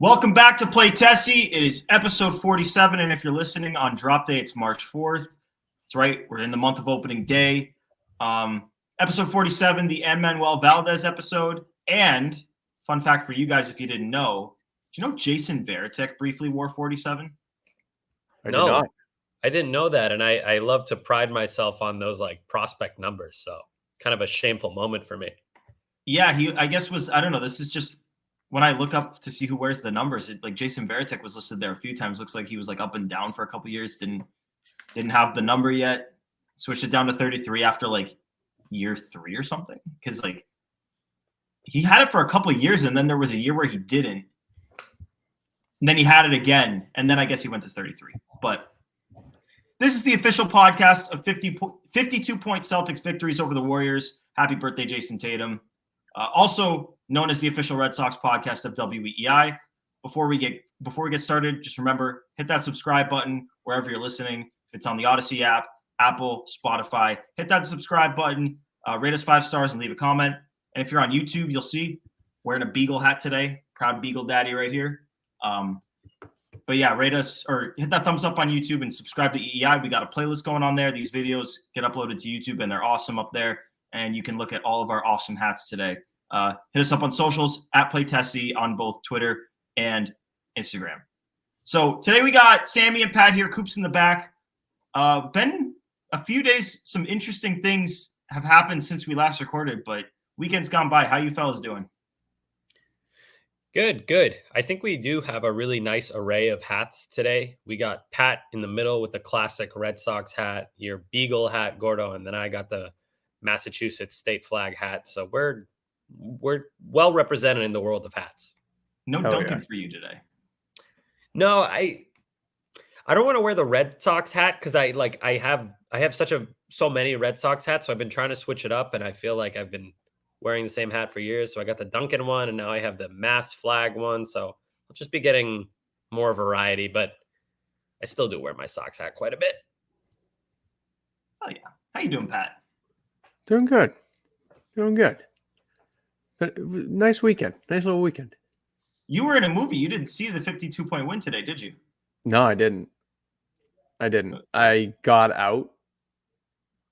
Welcome back to Play Tessie. It is episode 47, and if you're listening on drop day, it's March 4th. That's right, we're in the month of opening day. Episode 47, the Manuel Valdez episode. And fun fact for you guys, if you didn't know, do you know Jason Varitek briefly wore 47? No, I didn't know that, and I love to pride myself on those like prospect numbers. So kind of a shameful moment for me. Yeah, I guess I don't know. This is just when I look up to see who wears the numbers. Like Jason Varitek was listed there a few times. Looks like he was like up and down for a couple years. Didn't have the number yet. Switched it down to 33 after like year 3 or something. Because like he had it for a couple of years, and then there was a year where he didn't. And then he had it again, and then I guess he went to 33. But this is the official podcast of 52-point Celtics victories over the Warriors. Happy birthday, Jason Tatum. Also known as the official Red Sox podcast of WEI. Before we get started, just remember, hit that subscribe button wherever you're listening. If it's on the Odyssey app, Apple, Spotify, hit that subscribe button, rate us 5 stars, and leave a comment. And if you're on YouTube, you'll see wearing a Beagle hat today. Proud Beagle Daddy right here. But yeah, rate us or hit that thumbs up on YouTube and subscribe to EEI. We got a playlist going on there. These videos get uploaded to YouTube, and they're awesome up there. And you can look at all of our awesome hats today. Hit us up on socials at PlayTessie on both Twitter and Instagram. So today we got Sammy and Pat here, Coops in the back. Been a few days, some interesting things have happened since we last recorded, but weekend's gone by. How you fellas doing? Good. I think we do have a really nice array of hats today. We got Pat in the middle with the classic Red Sox hat, your Beagle hat, Gordo, and then I got the Massachusetts state flag hat. So we're well represented in the world of hats. No Duncan for you today. No, I don't want to wear the Red Sox hat because I have so many Red Sox hats, so I've been trying to switch it up, and I feel like I've been wearing the same hat for years. So I got the Duncan one, and now I have the Mass flag one. So I'll just be getting more variety, but I still do wear my Sox hat quite a bit. Oh yeah. How you doing, Pat? Doing good. But nice weekend. Nice little weekend. You were in a movie. You didn't see the 52-point win today, did you? No, I didn't. I got out,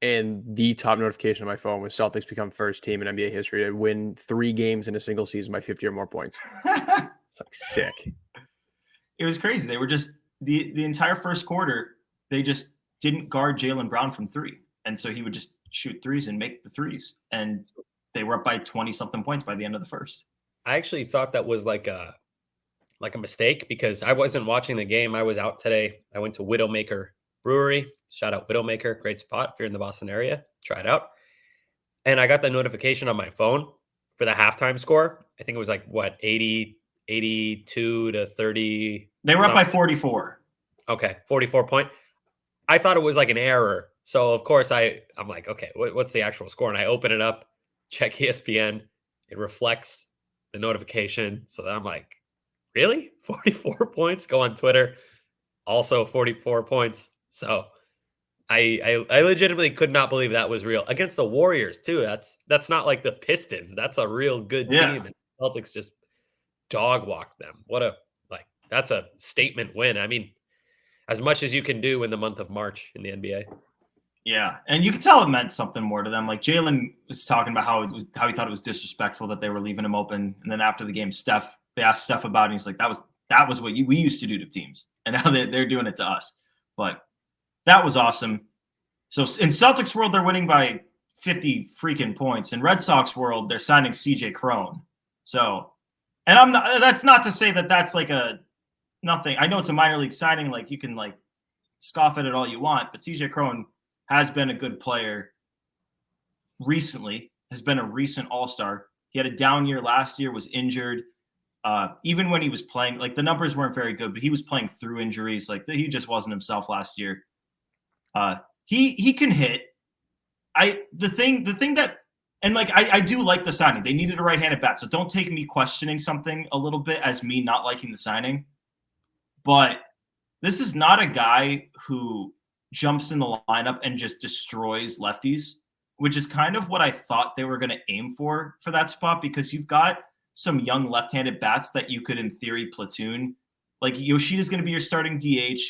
and the top notification on my phone was Celtics become first team in NBA history to win 3 games in a single season by 50 or more points. It's like sick. It was crazy. They were just the entire first quarter, they just didn't guard Jaylen Brown from 3. And so he would just shoot threes and make the threes. And they were up by 20-something points by the end of the first. I actually thought that was like a mistake because I wasn't watching the game. I was out today. I went to Widowmaker Brewery. Shout out Widowmaker. Great spot if you're in the Boston area. Try it out. And I got the notification on my phone for the halftime score. I think it was like, 82 to 30. They were up by 44. Okay, 44 point. I thought it was like an error. So, of course, I'm like, okay, what's the actual score? And I open it up, check ESPN. It reflects the notification. So then I'm like, really? 44 points? Go on Twitter. Also 44 points. So I legitimately could not believe that was real. Against the Warriors, too. That's not like the Pistons. That's a real good team. And Celtics just dog walked them. That's a statement win. I mean, as much as you can do in the month of March in the NBA. Yeah, and you could tell it meant something more to them. Like Jaylen was talking about how he thought it was disrespectful that they were leaving him open. And then after the game, they asked Steph about it. And he's like, that was what we used to do to teams, and now they're doing it to us. But that was awesome. So in Celtics world, they're winning by 50 freaking points. In Red Sox world, they're signing CJ Cron. So, and that's not to say that that's like a nothing. I know it's a minor league signing. Like you can like scoff at it all you want, but CJ Cron has been a good player recently, has been a recent all-star. He had a down year last year, was injured. Even when he was playing, like the numbers weren't very good, but he was playing through injuries. Like he just wasn't himself last year. He can hit. I do like the signing. They needed a right-handed bat, so don't take me questioning something a little bit as me not liking the signing. But this is not a guy who jumps in the lineup and just destroys lefties, which is kind of what I thought they were going to aim for that spot, because you've got some young left-handed bats that you could, in theory, platoon. Like Yoshida's going to be your starting DH,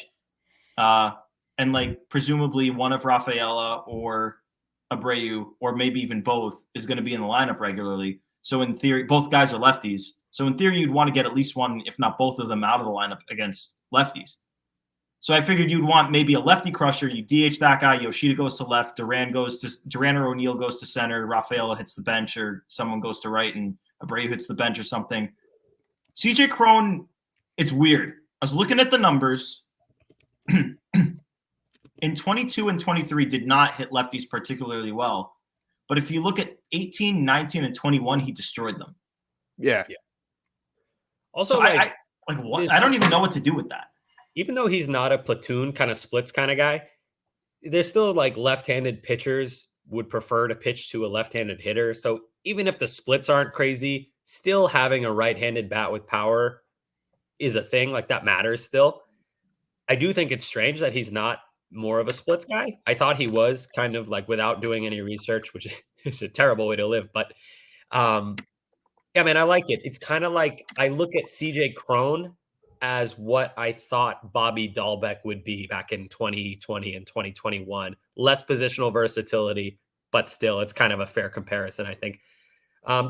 and like presumably one of Rafaela or Abreu, or maybe even both, is going to be in the lineup regularly. So in theory, both guys are lefties. So in theory, you'd want to get at least one, if not both of them, out of the lineup against lefties. So I figured you'd want maybe a lefty crusher. You DH that guy. Yoshida goes to left. Duran or O'Neill goes to center. Rafaela hits the bench, or someone goes to right, and Abreu hits the bench or something. CJ Cron, it's weird. I was looking at the numbers. In 22 and 23, did not hit lefties particularly well. But if you look at 18, 19, and 21, he destroyed them. Yeah. Also, so I what? I don't even know what to do with that. Even though he's not a platoon kind of splits kind of guy, there's still like left-handed pitchers would prefer to pitch to a left-handed hitter. So even if the splits aren't crazy, still having a right-handed bat with power is a thing. Like that matters still. I do think it's strange that he's not more of a splits guy. I thought he was, kind of like without doing any research, which is a terrible way to live. But yeah, man, I like it. It's kind of like I look at CJ Cron as what I thought Bobby Dahlbeck would be back in 2020 and 2021. Less positional versatility, but still, it's kind of a fair comparison, I think.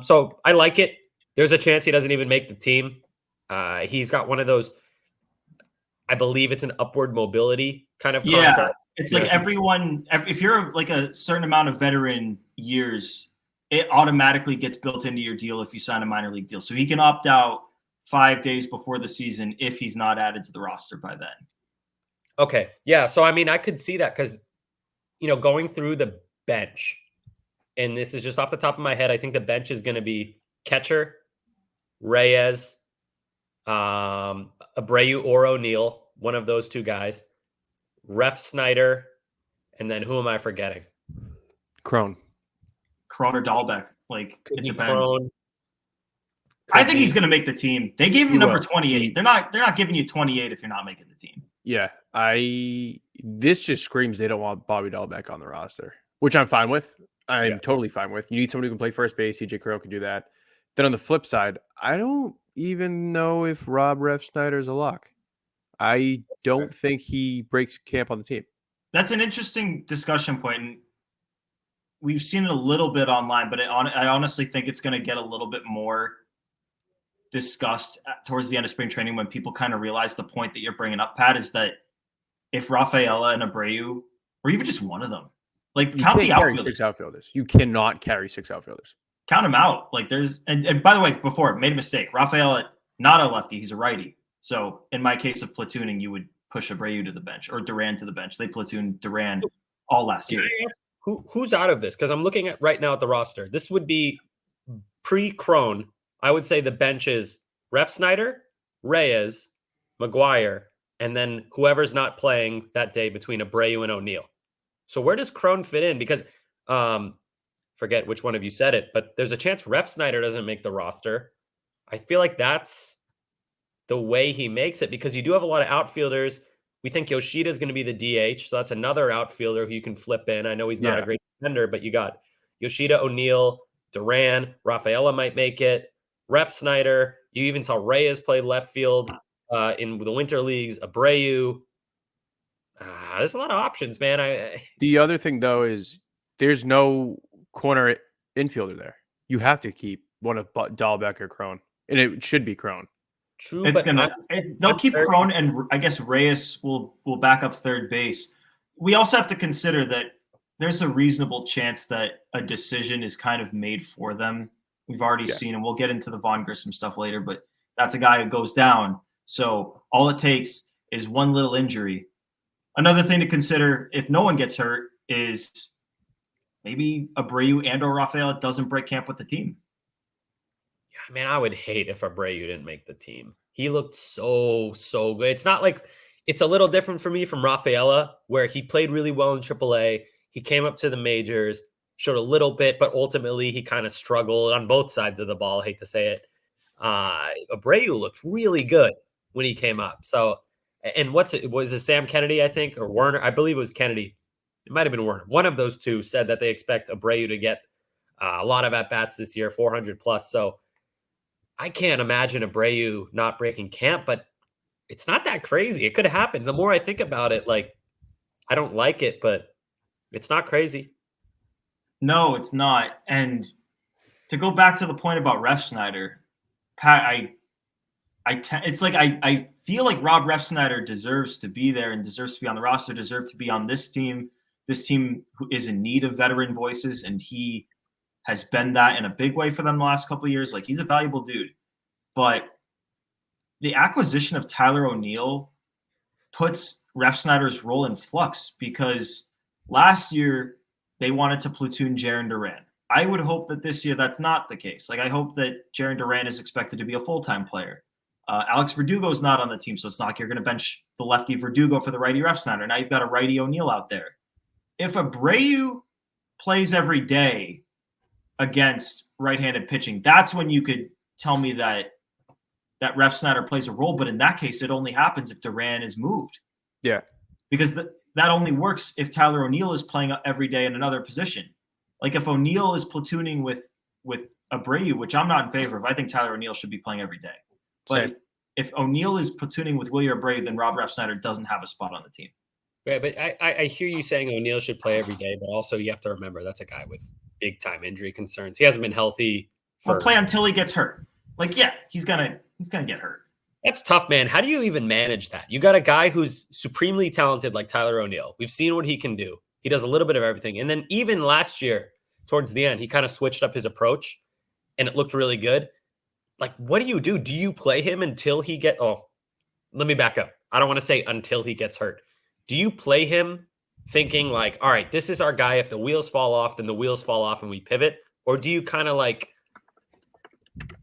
So I like it. There's a chance he doesn't even make the team. He's got one of those, I believe it's an upward mobility kind of contract. Yeah, it's like everyone, if you're like a certain amount of veteran years, it automatically gets built into your deal if you sign a minor league deal. So he can opt out 5 days before the season if he's not added to the roster by then. Okay. Yeah. So, I mean, I could see that because, going through the bench, and this is just off the top of my head, I think the bench is going to be catcher, Reyes, Abreu or O'Neill, one of those two guys, Ref Snyder, and then who am I forgetting? Cron or Dahlbeck. Like, Could it be depends. Cron. I think he's going to make the team. They gave him He number will. 28. They're not giving you 28 if you're not making the team. Yeah. This just screams they don't want Bobby Dahlbeck on the roster, which I'm fine with. I'm totally fine with. You need somebody who can play first base. CJ Cron can do that. Then on the flip side, I don't even know if Rob Ref Snyder's a lock. I don't think he breaks camp on the team. That's an interesting discussion point. And we've seen it a little bit online, but I honestly think it's going to get a little bit more discussed towards the end of spring training when people kind of realize the point that you're bringing up, Pat, is that if Rafaela and Abreu, or even just one of them, like You count can't the carry outfielders. 6 outfielders. You cannot carry 6 outfielders. Count them out. Like and by the way, before, made a mistake. Rafaela, not a lefty, he's a righty. So in my case of platooning, you would push Abreu to the bench or Duran to the bench. They platooned Duran all last year. Who's out of this? Because I'm looking at right now at the roster. This would be pre-Cron. I would say the bench is Ref Snyder, Reyes, McGuire, and then whoever's not playing that day between Abreu and O'Neill. So where does Cron fit in? Because forget which one of you said it, but there's a chance Ref Snyder doesn't make the roster. I feel like that's the way he makes it because you do have a lot of outfielders. We think Yoshida is going to be the DH, so that's another outfielder who you can flip in. I know he's not a great defender, but you got Yoshida, O'Neill, Duran, Rafaela might make it, Ref Snyder. You even saw Reyes play left field in the winter leagues, Abreu. There's a lot of options, man. The other thing, though, is there's no corner infielder there. You have to keep one of Dahlbeck or Cron, and it should be Cron. True, they'll keep Cron, and I guess Reyes will back up third base. We also have to consider that there's a reasonable chance that a decision is kind of made for them. We've already seen, and we'll get into the Vaughn Grissom stuff later, but that's a guy who goes down. So all it takes is one little injury. Another thing to consider, if no one gets hurt, is maybe Abreu and or Rafaela doesn't break camp with the team. Yeah, man, I would hate if Abreu didn't make the team. He looked so good. It's not like it's a little different for me from Rafaela, where he played really well in AAA. He came up to the majors, showed a little bit, but ultimately he kind of struggled on both sides of the ball. I hate to say it. Abreu looked really good when he came up. So, and was it Sam Kennedy, I think, or Werner? I believe it was Kennedy. It might have been Werner. One of those two said that they expect Abreu to get a lot of at-bats this year, 400 plus. So I can't imagine Abreu not breaking camp, but it's not that crazy. It could happen. The more I think about it, like, I don't like it, but it's not crazy. No, it's not. And to go back to the point about Refsnyder, Pat, it's like I feel like Rob Refsnyder deserves to be there and deserves to be on the roster, deserves to be on this team. This team who is in need of veteran voices, and he has been that in a big way for them the last couple of years. Like, he's a valuable dude. But the acquisition of Tyler O'Neill puts Refsnyder's role in flux, because last year they wanted to platoon Jarren Duran. I would hope that this year that's not the case. Like, I hope that Jarren Duran is expected to be a full-time player. Alex Verdugo is not on the team, so it's not like you're going to bench the lefty Verdugo for the righty Refsnyder. Now you've got a righty O'Neill out there. If Abreu plays every day against right-handed pitching, that's when you could tell me that Refsnyder plays a role. But in that case, it only happens if Duran is moved. Yeah. Because that only works if Tyler O'Neill is playing every day in another position. Like, if O'Neill is platooning with Abreu, which I'm not in favor of, I think Tyler O'Neill should be playing every day. But if O'Neill is platooning with Wilyer Abreu, then Rob Refsnyder doesn't have a spot on the team. Right, but I hear you saying O'Neill should play every day, but also you have to remember that's a guy with big-time injury concerns. He hasn't been healthy. He'll play until he gets hurt. Like, yeah, he's gonna get hurt. That's tough, man. How do you even manage that? You got a guy who's supremely talented like Tyler O'Neill. We've seen what he can do. He does a little bit of everything. And then even last year, towards the end, he kind of switched up his approach, and it looked really good. Like, what do? Do you play him until he get? Oh, let me back up. I don't want to say until he gets hurt. Do you play him thinking like, all right, this is our guy. If the wheels fall off, then the wheels fall off and we pivot? Or do you kind of like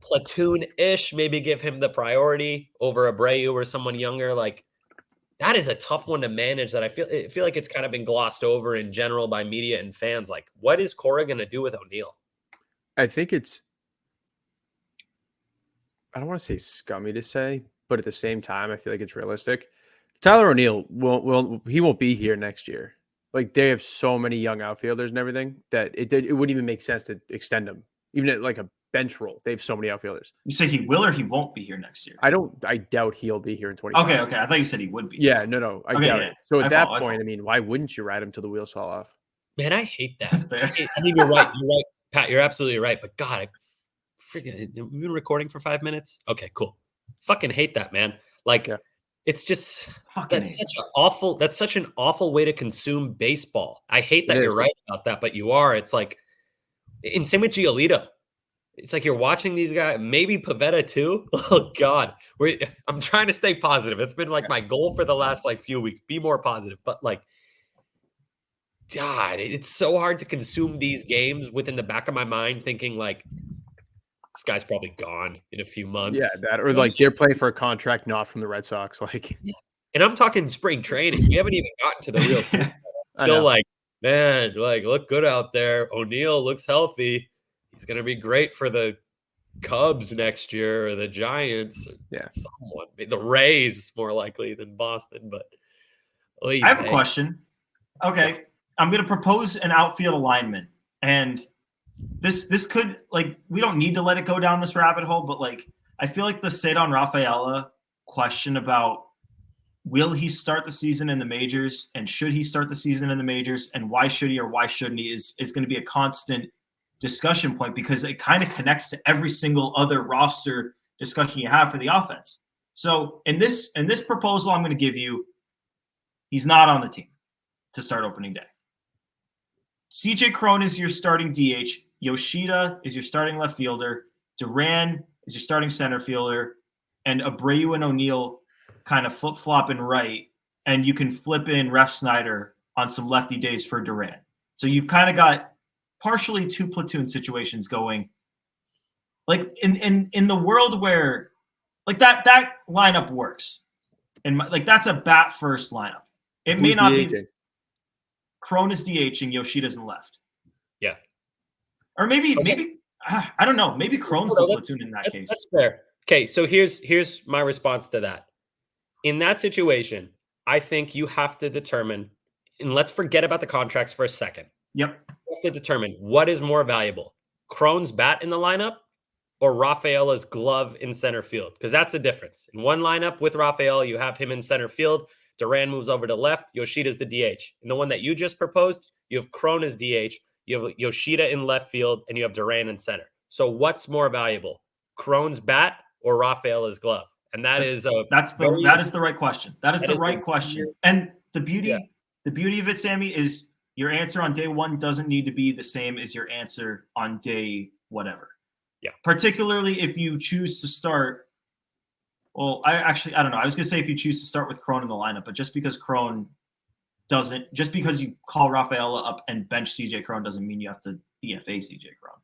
platoon-ish, maybe give him the priority over Abreu or someone younger? Like, that is a tough one to manage that I feel like it's kind of been glossed over in general by media and fans. Like, what is Cora going to do with O'Neill? I think it's, I don't want to say scummy to say, but at the same time, I feel like it's realistic. Tyler O'Neill won't be here next year. Like, they have so many young outfielders and everything that it wouldn't even make sense to extend him, even at like a bench role. They have so many outfielders. You say he will or he won't be here next year? I doubt he'll be here in 2025. Okay. I thought you said he would be. Yeah, no. I doubt it. So at that point, I mean, why wouldn't you ride him till the wheels fall off? Man, I hate that. That's fair. I mean, you're right. You're right, Pat. You're absolutely right. But God, I freaking, we've been recording for 5 minutes. Okay, cool. Fucking hate that, man. Like, yeah. It's just that's such an awful way to consume baseball. I hate that you're right about that, but you are. It's like, and same with Giolito. It's like you're watching these guys, maybe Pavetta too. Oh God, I'm trying to stay positive. It's been like my goal for the last like few weeks. Be more positive, but like, God, it's so hard to consume these games within the back of my mind, thinking like, this guy's probably gone in a few months. Yeah, that or like they're playing for a contract not from the Red Sox. Like, and I'm talking spring training. We haven't even gotten to the real. Still like, man, like look good out there. O'Neill looks healthy. He's gonna be great for the Cubs next year or the Giants. Or someone, the Rays more likely than Boston. But I have a question. Okay, I'm gonna propose an outfield alignment, and this could, like, we don't need to let it go down this rabbit hole, but like I feel like the Cedon Rafaela question about will he start the season in the majors and should he start the season in the majors and why should he or why shouldn't he is going to be a constant discussion point, because it kind of connects to every single other roster discussion you have for the offense. So in this proposal I'm going to give you, he's not on the team to start opening day. CJ Cron is your starting DH. Yoshida is your starting left fielder. Duran is your starting center fielder. And Abreu and O'Neill kind of flip-flop and right. And you can flip in Refsnyder on some lefty days for Duran. So you've kind of got partially two platoon situations going. Like in the world where like that lineup works. And like that's a bat first lineup. It may not be. Cron is DHing, Yoshida's in left. Yeah. Or maybe I don't know. Maybe Cron's the platoon in that case. That's fair. Okay, so here's my response to that. In that situation, I think you have to determine, and let's forget about the contracts for a second. Yep. You have to determine what is more valuable, Cron's bat in the lineup or Rafaela's glove in center field? Because that's the difference. In one lineup with Rafaela, you have him in center field. Duran moves over to left. Yoshida's the DH. In the one that you just proposed, you have Cron as DH. You have Yoshida in left field, and you have Duran in center. So what's more valuable, Cron's bat or Rafaela's glove? And that is the right question. That is the right question. And the beauty of it, Sammy, is your answer on day one doesn't need to be the same as your answer on day whatever. Yeah. Particularly if you choose to start. Well, I don't know. I was gonna say if you choose to start with Cron in the lineup, but just because you call Rafaela up and bench CJ Cron doesn't mean you have to DFA CJ Cron.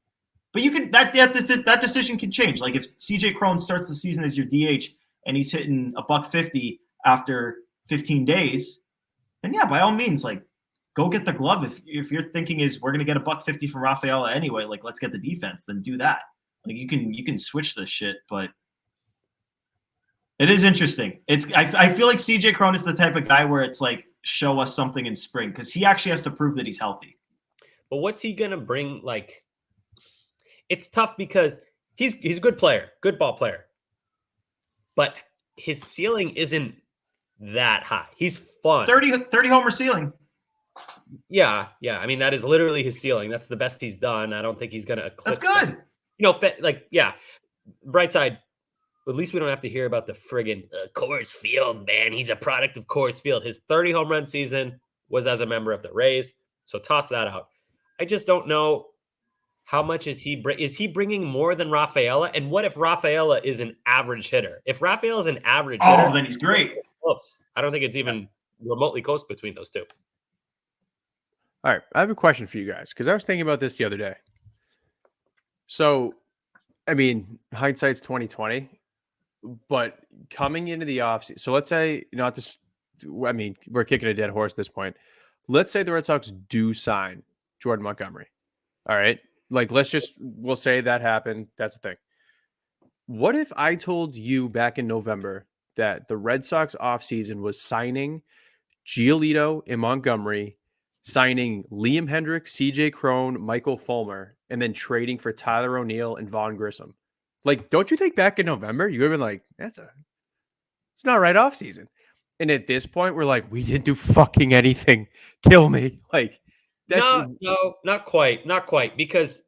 But you can that decision can change. Like if CJ Cron starts the season as your DH and he's hitting $150 after 15 days, then yeah, by all means, like go get the glove. If your thinking is we're gonna get $150 from Rafaela anyway, like let's get the defense, then do that. Like you can switch this shit, but it is interesting. I feel like CJ Cron is the type of guy where it's like show us something in spring because he actually has to prove that he's healthy. But what's he gonna bring? Like, it's tough because he's a good player, good ball player, but his ceiling isn't that high. He's fun. 30 homer ceiling. Yeah. I mean, that is literally his ceiling. That's the best he's done. I don't think he's gonna eclipse. That's good. That. Bright side. At least we don't have to hear about the friggin' Coors Field, man. He's a product of Coors Field. His 30 home run season was as a member of the Rays. So toss that out. I just don't know how much is he bringing more than Rafaela? And what if Rafaela is an average hitter? If Rafaela is an average hitter, then he's great. It's close. I don't think it's even remotely close between those two. All right. I have a question for you guys because I was thinking about this the other day. So, I mean, hindsight's 2020. But coming into the offseason, so let's say, we're kicking a dead horse at this point. Let's say the Red Sox do sign Jordan Montgomery. All right. Like, we'll say that happened. That's the thing. What if I told you back in November that the Red Sox offseason was signing Giolito and Montgomery, signing Liam Hendricks, CJ Cron, Michael Fulmer, and then trading for Tyler O'Neill and Vaughn Grissom? Like, don't you think back in November, you would have been like, it's not right off season. And at this point, we're like, we didn't do fucking anything. Kill me. Like, that's no, not quite. Because,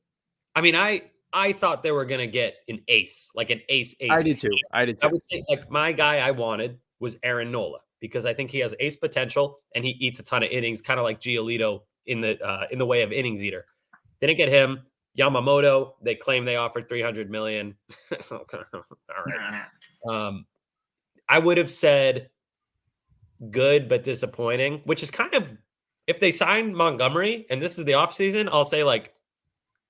I mean, I thought they were going to get an ace, like an ace. I did too. I would say, like, my guy I wanted was Aaron Nola because I think he has ace potential and he eats a ton of innings, kind of like Giolito in the way of innings eater. Didn't get him. Yamamoto, they claim they offered $300 million. Okay. All right. I would have said good but disappointing, which is kind of, if they sign Montgomery and this is the offseason, I'll say like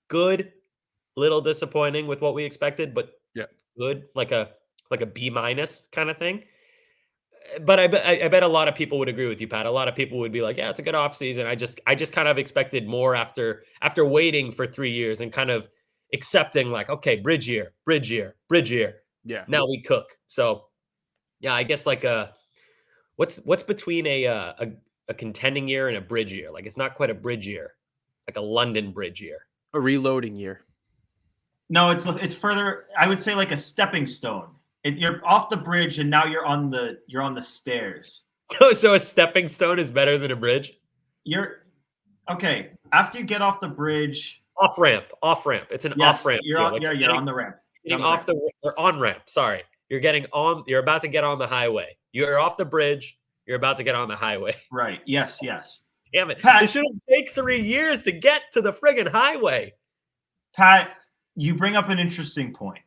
good, little disappointing with what we expected, but good, like a B- kind of thing. But I bet a lot of people would agree with you, Pat. A lot of people would be like, yeah, it's a good offseason. I just kind of expected more after waiting for 3 years and kind of accepting like, okay, bridge year. Yeah. Now we cook. So yeah, I guess like what's between a contending year and a bridge year? Like it's not quite a bridge year, like a London bridge year. A reloading year. No, it's further, I would say like a stepping stone. You're off the bridge and now you're on the stairs. So a stepping stone is better than a bridge? You're okay. After you get off the bridge, off ramp. It's an off ramp. You're on the ramp. Or on ramp. Sorry, you're about to get on the highway. You're off the bridge. You're about to get on the highway. Right. Yes. Damn it! Pat, it shouldn't take 3 years to get to the friggin' highway. Pat, you bring up an interesting point.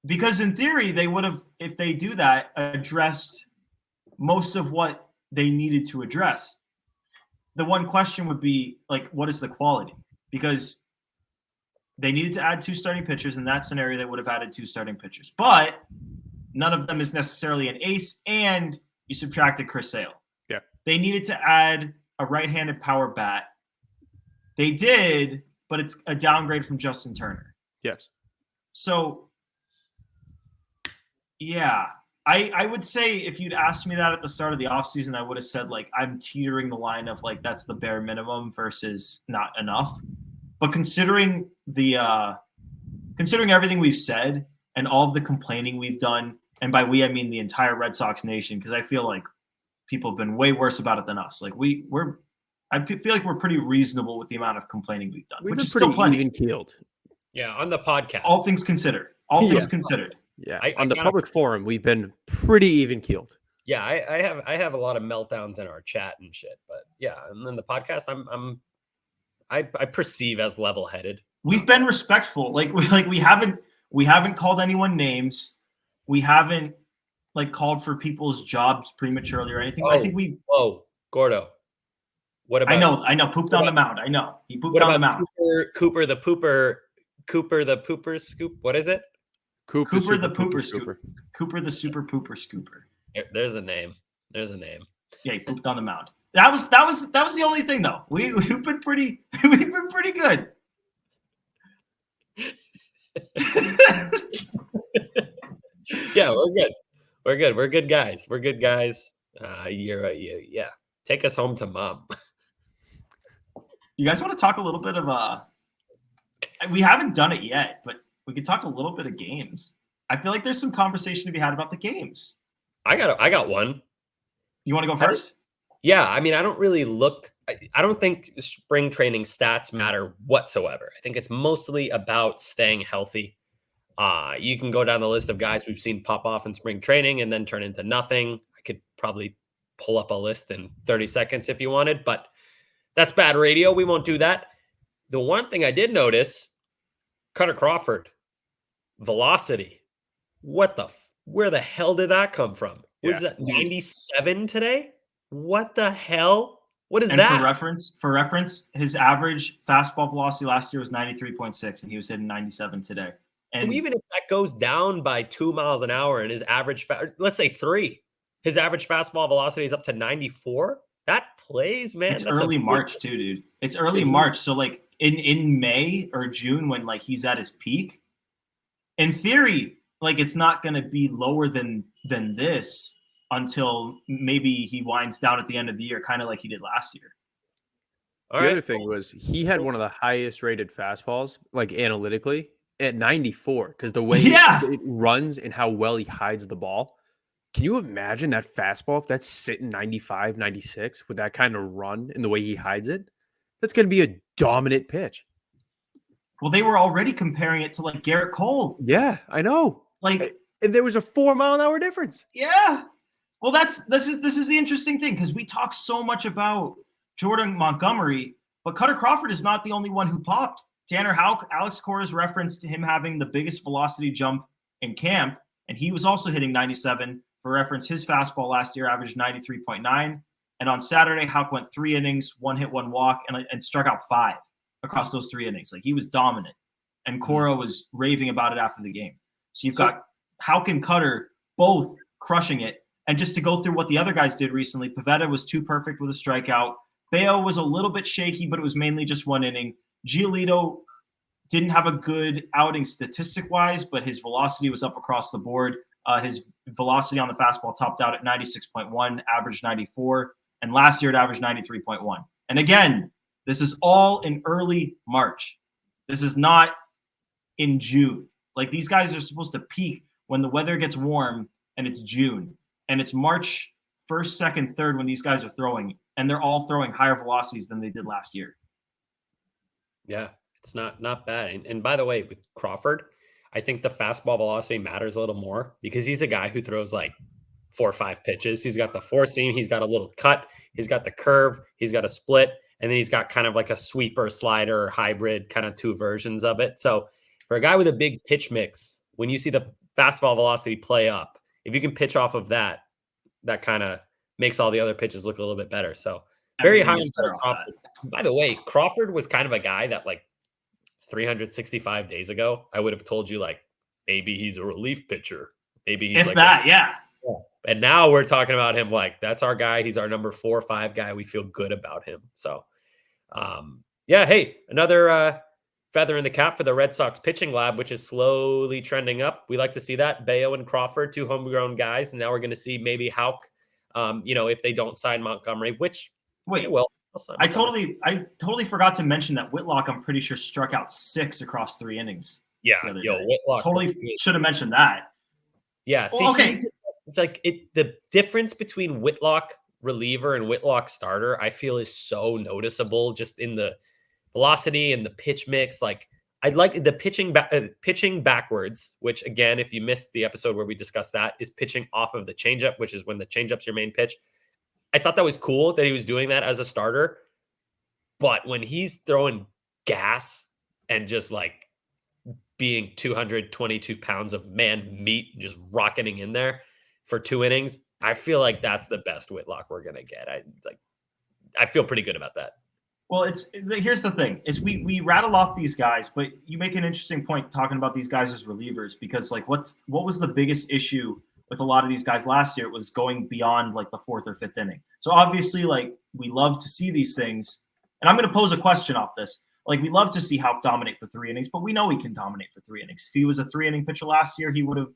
Because in theory, they would have, if they do that, addressed most of what they needed to address. The one question would be, like, what is the quality? Because they needed to add 2 starting pitchers. In that scenario, they would have added 2 starting pitchers. But none of them is necessarily an ace, and you subtracted Chris Sale. Yeah. They needed to add a right-handed power bat. They did, but it's a downgrade from Justin Turner. Yes. So, yeah, I would say if you'd asked me that at the start of the offseason, I would have said, like, I'm teetering the line of, like, that's the bare minimum versus not enough. But considering the considering everything we've said and all of the complaining we've done, and by we I mean the entire Red Sox nation, because I feel like people have been way worse about it than us. Like I feel like we're pretty reasonable with the amount of complaining we've done, We've which been is still pretty plenty. even keeled. Yeah, on the podcast. All things considered. All things Yeah. considered. Yeah, I on the kinda- public forum, we've been pretty even keeled. Yeah, I have a lot of meltdowns in our chat and shit, but yeah, and then the podcast I perceive as level-headed. We've been respectful. We haven't called anyone names. We haven't like called for people's jobs prematurely or anything. I think Whoa, Gordo. What about? I know. Pooped on the mound. I know he pooped What on the about mound. Cooper the pooper scoop? What is it? Cooper the pooper scooper. Cooper the super pooper scooper. There's a name. Yeah, he pooped on the mound. That was the only thing though. We've been pretty good. Yeah, we're good. We're good guys. Yeah. Take us home to mom. You guys want to talk a little bit of we haven't done it yet, but we could talk a little bit of games. I feel like there's some conversation to be had about the games. I got one. You want to go first? Yeah, I mean, I don't really look. I don't think spring training stats matter whatsoever. I think it's mostly about staying healthy. You can go down the list of guys we've seen pop off in spring training and then turn into nothing. I could probably pull up a list in 30 seconds if you wanted, but that's bad radio. We won't do that. The one thing I did notice, Cutter Crawford, velocity. Where the hell did that come from? Was that 97 today? What the hell? What is that? For reference, his average fastball velocity last year was 93.6, and he was hitting 97 today. And so even if that goes down by 2 miles an hour and his average, let's say 3, his average fastball velocity is up to 94. That plays, man. It's early March too, dude. It's early March. So like in May or June when like he's at his peak, in theory, like it's not going to be lower than this until maybe he winds down at the end of the year, kind of like he did last year. The other thing was he had one of the highest rated fastballs, like analytically, at 94, because the way it runs and how well he hides the ball. Can you imagine that fastball if that's sitting 95, 96 with that kind of run and the way he hides it? That's going to be a dominant pitch. Well, they were already comparing it to like Garrett Cole. Yeah, I know. Like, and there was a 4 mile an hour difference. Yeah. Well, this is the interesting thing because we talk so much about Jordan Montgomery, but Cutter Crawford is not the only one who popped. Tanner Houck, Alex Cora's referenced him having the biggest velocity jump in camp, and he was also hitting 97. For reference, his fastball last year averaged 93.9. And on Saturday, Houck went 3 innings, 1 hit, 1 walk, and struck out 5 across those 3 innings. Like he was dominant. And Cora was raving about it after the game. So you've got Houck and Cutter both crushing it. And just to go through what the other guys did recently, Pivetta was too perfect with a strikeout. Bayo was a little bit shaky, but it was mainly just 1 inning. Giolito didn't have a good outing statistic-wise, but his velocity was up across the board. His velocity on the fastball topped out at 96.1, averaged 94, and last year it averaged 93.1. And again, this is all in early March. This is not in June. Like these guys are supposed to peak when the weather gets warm and it's June. And it's March 1st, 2nd, 3rd when these guys are throwing, and they're all throwing higher velocities than they did last year. Yeah, it's not bad. And by the way, with Crawford, I think the fastball velocity matters a little more because he's a guy who throws like 4 or 5 pitches. He's got the 4 seam, he's got a little cut, he's got the curve, he's got a split, and then he's got kind of like a sweeper, slider, hybrid, kind of 2 versions of it. So for a guy with a big pitch mix, when you see the fastball velocity play up, if you can pitch off of that, that kind of makes all the other pitches look a little bit better. So very high on Crawford. By the way, Crawford was kind of a guy that like 365 days ago, I would have told you like maybe he's a relief pitcher. Maybe he's yeah. And now we're talking about him like that's our guy. He's our number 4 or 5 guy. We feel good about him. So, yeah. Hey, another feather in the cap for the Red Sox pitching lab, which is slowly trending up. We like to see that. Bayo and Crawford, 2 homegrown guys, and now we're going to see maybe Houck. If they don't sign Montgomery, which they will. I totally forgot to mention that Whitlock, I'm pretty sure, struck out 6 across 3 innings Yeah, the other yo, day. Whitlock Totally should have mentioned that. Yeah, see, Well, okay. it's like the difference between Whitlock reliever and Whitlock starter, I feel, is so noticeable just in the velocity and the pitch mix. Like, I'd like the pitching backwards, which again, if you missed the episode where we discussed that, is pitching off of the changeup, which is when the changeup's your main pitch. I thought that was cool that he was doing that as a starter, but when he's throwing gas and just like being 222 pounds of man meat just rocketing in there for 2 innings, I feel like that's the best Whitlock we're gonna get. I feel pretty good about that. Well, here's the thing: is we rattle off these guys, but you make an interesting point talking about these guys as relievers, because like what was the biggest issue with a lot of these guys last year? It was going beyond like the 4th or 5th inning. So obviously, like, we love to see these things, and I'm going to pose a question off this. Like, we love to see Houck dominate for 3 innings, but we know he can dominate for 3 innings. If he was a 3-inning pitcher last year, he would have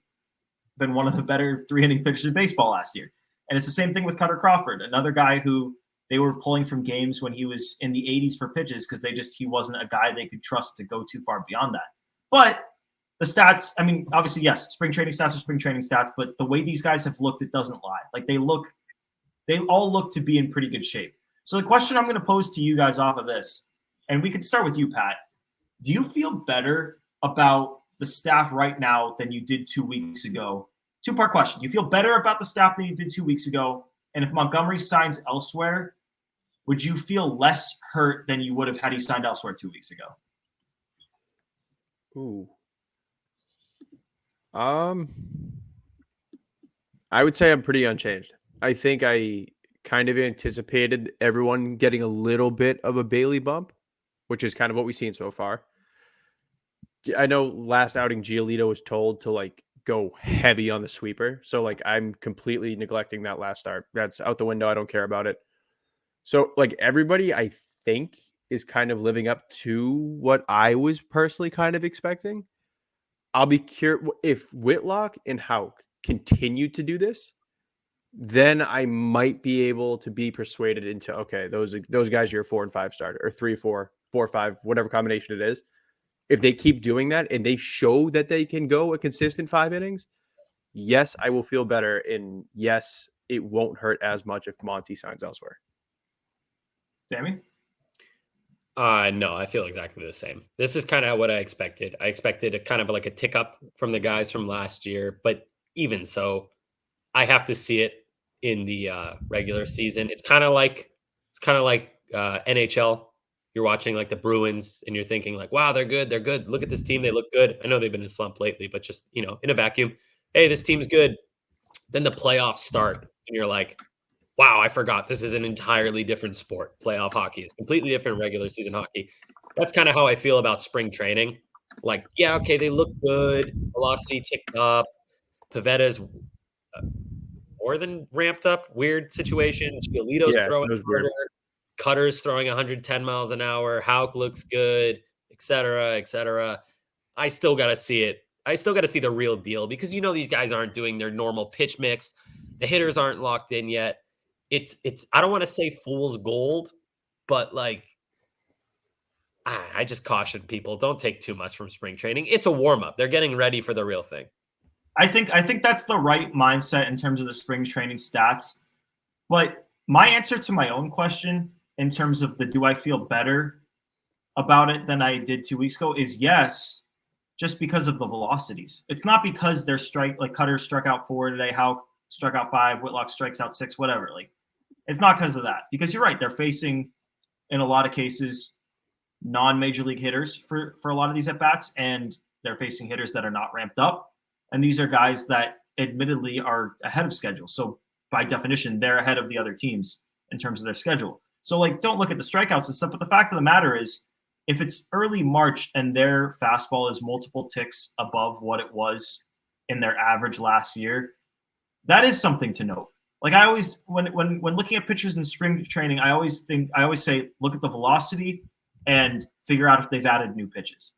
been one of the better 3-inning pitchers in baseball last year. And it's the same thing with Cutter Crawford, another guy who they were pulling from games when he was in the 80s for pitches because he wasn't a guy they could trust to go too far beyond that. But the stats, I mean, obviously, yes, spring training stats are spring training stats, but the way these guys have looked, it doesn't lie. Like, they all look to be in pretty good shape. So the question I'm going to pose to you guys off of this, and we could start with you, Pat. Do you feel better about the staff right now than you did 2 weeks ago? 2-part question. You feel better about the staff than you did 2 weeks ago? And if Montgomery signs elsewhere, would you feel less hurt than you would have had he signed elsewhere 2 weeks ago? Ooh. I would say I'm pretty unchanged. I think I kind of anticipated everyone getting a little bit of a Bailey bump, which is kind of what we've seen so far. I know last outing Giolito was told to like go heavy on the sweeper. So like I'm completely neglecting that last start. That's out the window. I don't care about it. So like everybody I think is kind of living up to what I was personally kind of expecting. I'll be curious if Whitlock and Houck continue to do this, then I might be able to be persuaded into, okay, those guys are your 4 and 5 starter, or 3, 4, 4, 5, whatever combination it is. If they keep doing that and they show that they can go a consistent 5 innings, yes, I will feel better. And yes, it won't hurt as much if Monty signs elsewhere. Sammy? No, I feel exactly the same. This is kind of what I expected. I expected a kind of like a tick up from the guys from last year, but even so, I have to see it in the regular season. It's kind of like NHL. You're watching like the Bruins and you're thinking like, wow, they're good. They're good. Look at this team. They look good. I know they've been in a slump lately, but just, in a vacuum, hey, this team's good. Then the playoffs start and you're like, wow, I forgot. This is an entirely different sport. Playoff hockey is completely different from regular season hockey. That's kind of how I feel about spring training. Like, yeah, okay, they look good. Velocity ticked up. Pavetta's more than ramped up. Weird situation. Giolito's throwing harder. Cutter's throwing 110 miles an hour. Houck looks good, et cetera, et cetera. I still got to see it. I still got to see the real deal because these guys aren't doing their normal pitch mix. The hitters aren't locked in yet. It's I don't want to say fool's gold, but like I just caution people, don't take too much from spring training. It's a warm-up. They're getting ready for the real thing. I think that's the right mindset in terms of the spring training stats. But my answer to my own question in terms of the do I feel better about it than I did 2 weeks ago is yes, just because of the velocities. It's not because they're Cutter struck out 4 today, Houck struck out 5, Whitlock strikes out 6, whatever. Like, it's not because of that. Because you're right, they're facing, in a lot of cases, non-major league hitters for a lot of these at-bats, and they're facing hitters that are not ramped up. And these are guys that admittedly are ahead of schedule. So by definition, they're ahead of the other teams in terms of their schedule. So like, don't look at the strikeouts and stuff. But the fact of the matter is, if it's early March and their fastball is multiple ticks above what it was in their average last year, that is something to note. Like I always, when looking at pitchers in spring training, I always say, look at the velocity and figure out if they've added new pitches.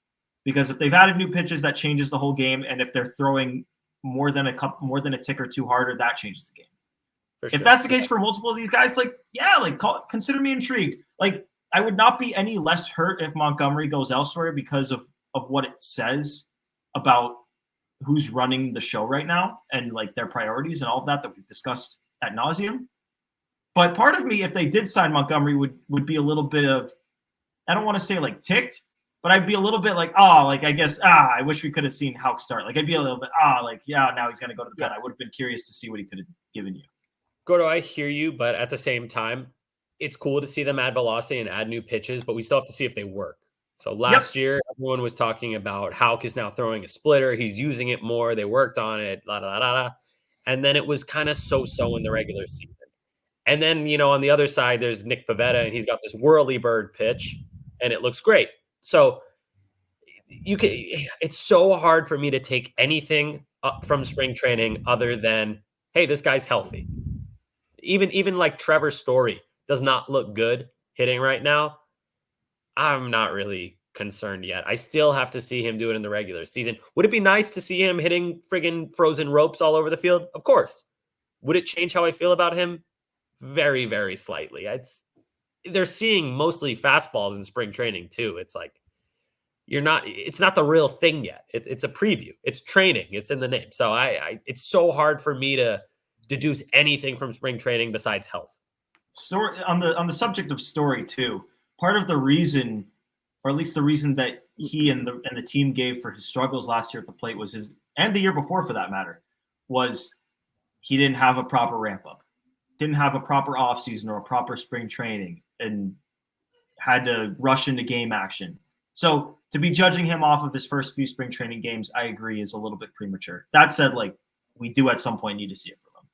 Because if they've added new pitches, that changes the whole game. And if they're throwing more than a tick or two harder, that changes the game. For sure. If that's the case for multiple of these guys, consider me intrigued. Like, I would not be any less hurt if Montgomery goes elsewhere because of what it says about who's running the show right now and like their priorities and all of that we've discussed ad nauseum. But part of me, if they did sign Montgomery, would be a little bit of, I don't want to say like ticked, but I'd be a little bit like, I guess, I wish we could have seen Houck start. Like I'd be a little bit, now he's going to go to the pen. I would have been curious to see what he could have given you. Gordo, I hear you, but at the same time, it's cool to see them add velocity and add new pitches, but we still have to see if they work. So last year, everyone was talking about Houck is now throwing a splitter. He's using it more. They worked on it, and then it was kind of so-so in the regular season. And then, on the other side, there's Nick Pivetta, and he's got this whirly bird pitch, and it looks great. So it's so hard for me to take anything up from spring training other than, hey, this guy's healthy. Even like Trevor Story does not look good hitting right now. I'm not really concerned yet. I still have to see him do it in the regular season. Would it be nice to see him hitting friggin' frozen ropes all over the field? Of course. Would it change how I feel about him? Very, very slightly. They're seeing mostly fastballs in spring training too. It's like it's not the real thing yet. It's a preview. It's training. It's in the name. So it's so hard for me to deduce anything from spring training besides health. Story on the subject of Story too. Part of the reason, or at least the reason that he and the team gave for his struggles last year at the plate was and the year before for that matter, was he didn't have a proper ramp up, didn't have a proper offseason or a proper spring training, and had to rush into game action. So to be judging him off of his first few spring training games, I agree, is a little bit premature. That said, like we do at some point need to see it from him.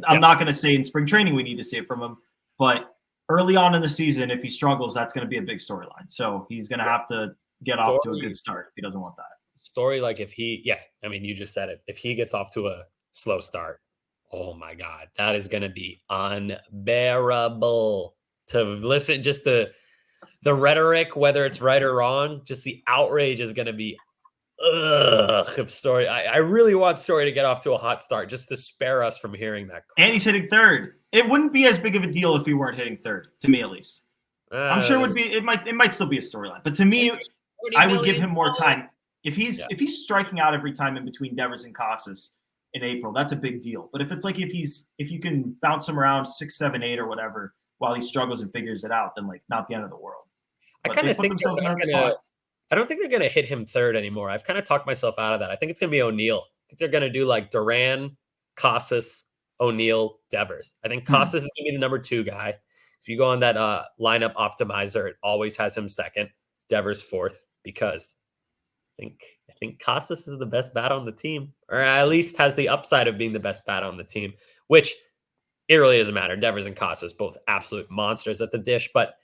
I'm not going to say in spring training we need to see it from him, but early on in the season, if he struggles, that's going to be a big storyline. So he's going to have to get off to a good start if he doesn't want that. Story like if he, you just said it. If he gets off to a slow start, oh my God, that is going to be unbearable to listen. Just the rhetoric, whether it's right or wrong, just the outrage is going to be if Story. I really want Story to get off to a hot start just to spare us from hearing that. And he's hitting third. It wouldn't be as big of a deal if he weren't hitting third, to me at least. I'm sure it would be. It might still be a storyline, but to me, I would give him more time. If he's striking out every time in between Devers and Casas in April, that's a big deal. But if it's like if you can bounce him around 6, 7, 8 or whatever while he struggles and figures it out, then like not the end of the world. I kind of think I don't think they're going to hit him third anymore. I've kind of talked myself out of that. I think it's going to be O'Neill. I think they're going to do like Duran, Casas, O'Neill, Devers. I think Casas is going to be the number 2 guy. If you go on that lineup optimizer, it always has him second, Devers fourth, because I think Casas is the best bat on the team, or at least has the upside of being the best bat on the team, which it really doesn't matter. Devers and Casas, both absolute monsters at the dish, but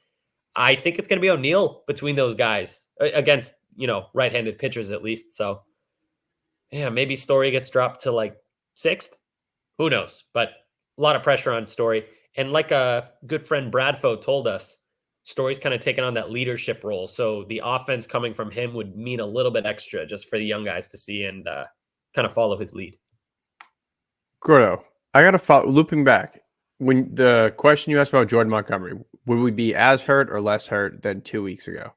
I think it's going to be O'Neill between those guys against, right-handed pitchers at least. So, yeah, maybe Story gets dropped to like 6th. Who knows? But a lot of pressure on Story. And like a good friend Bradfo told us, Story's kind of taken on that leadership role. So the offense coming from him would mean a little bit extra just for the young guys to see and kind of follow his lead. Gordo, I got to follow, looping back. When the question you asked about Jordan Montgomery, would we be as hurt or less hurt than 2 weeks ago?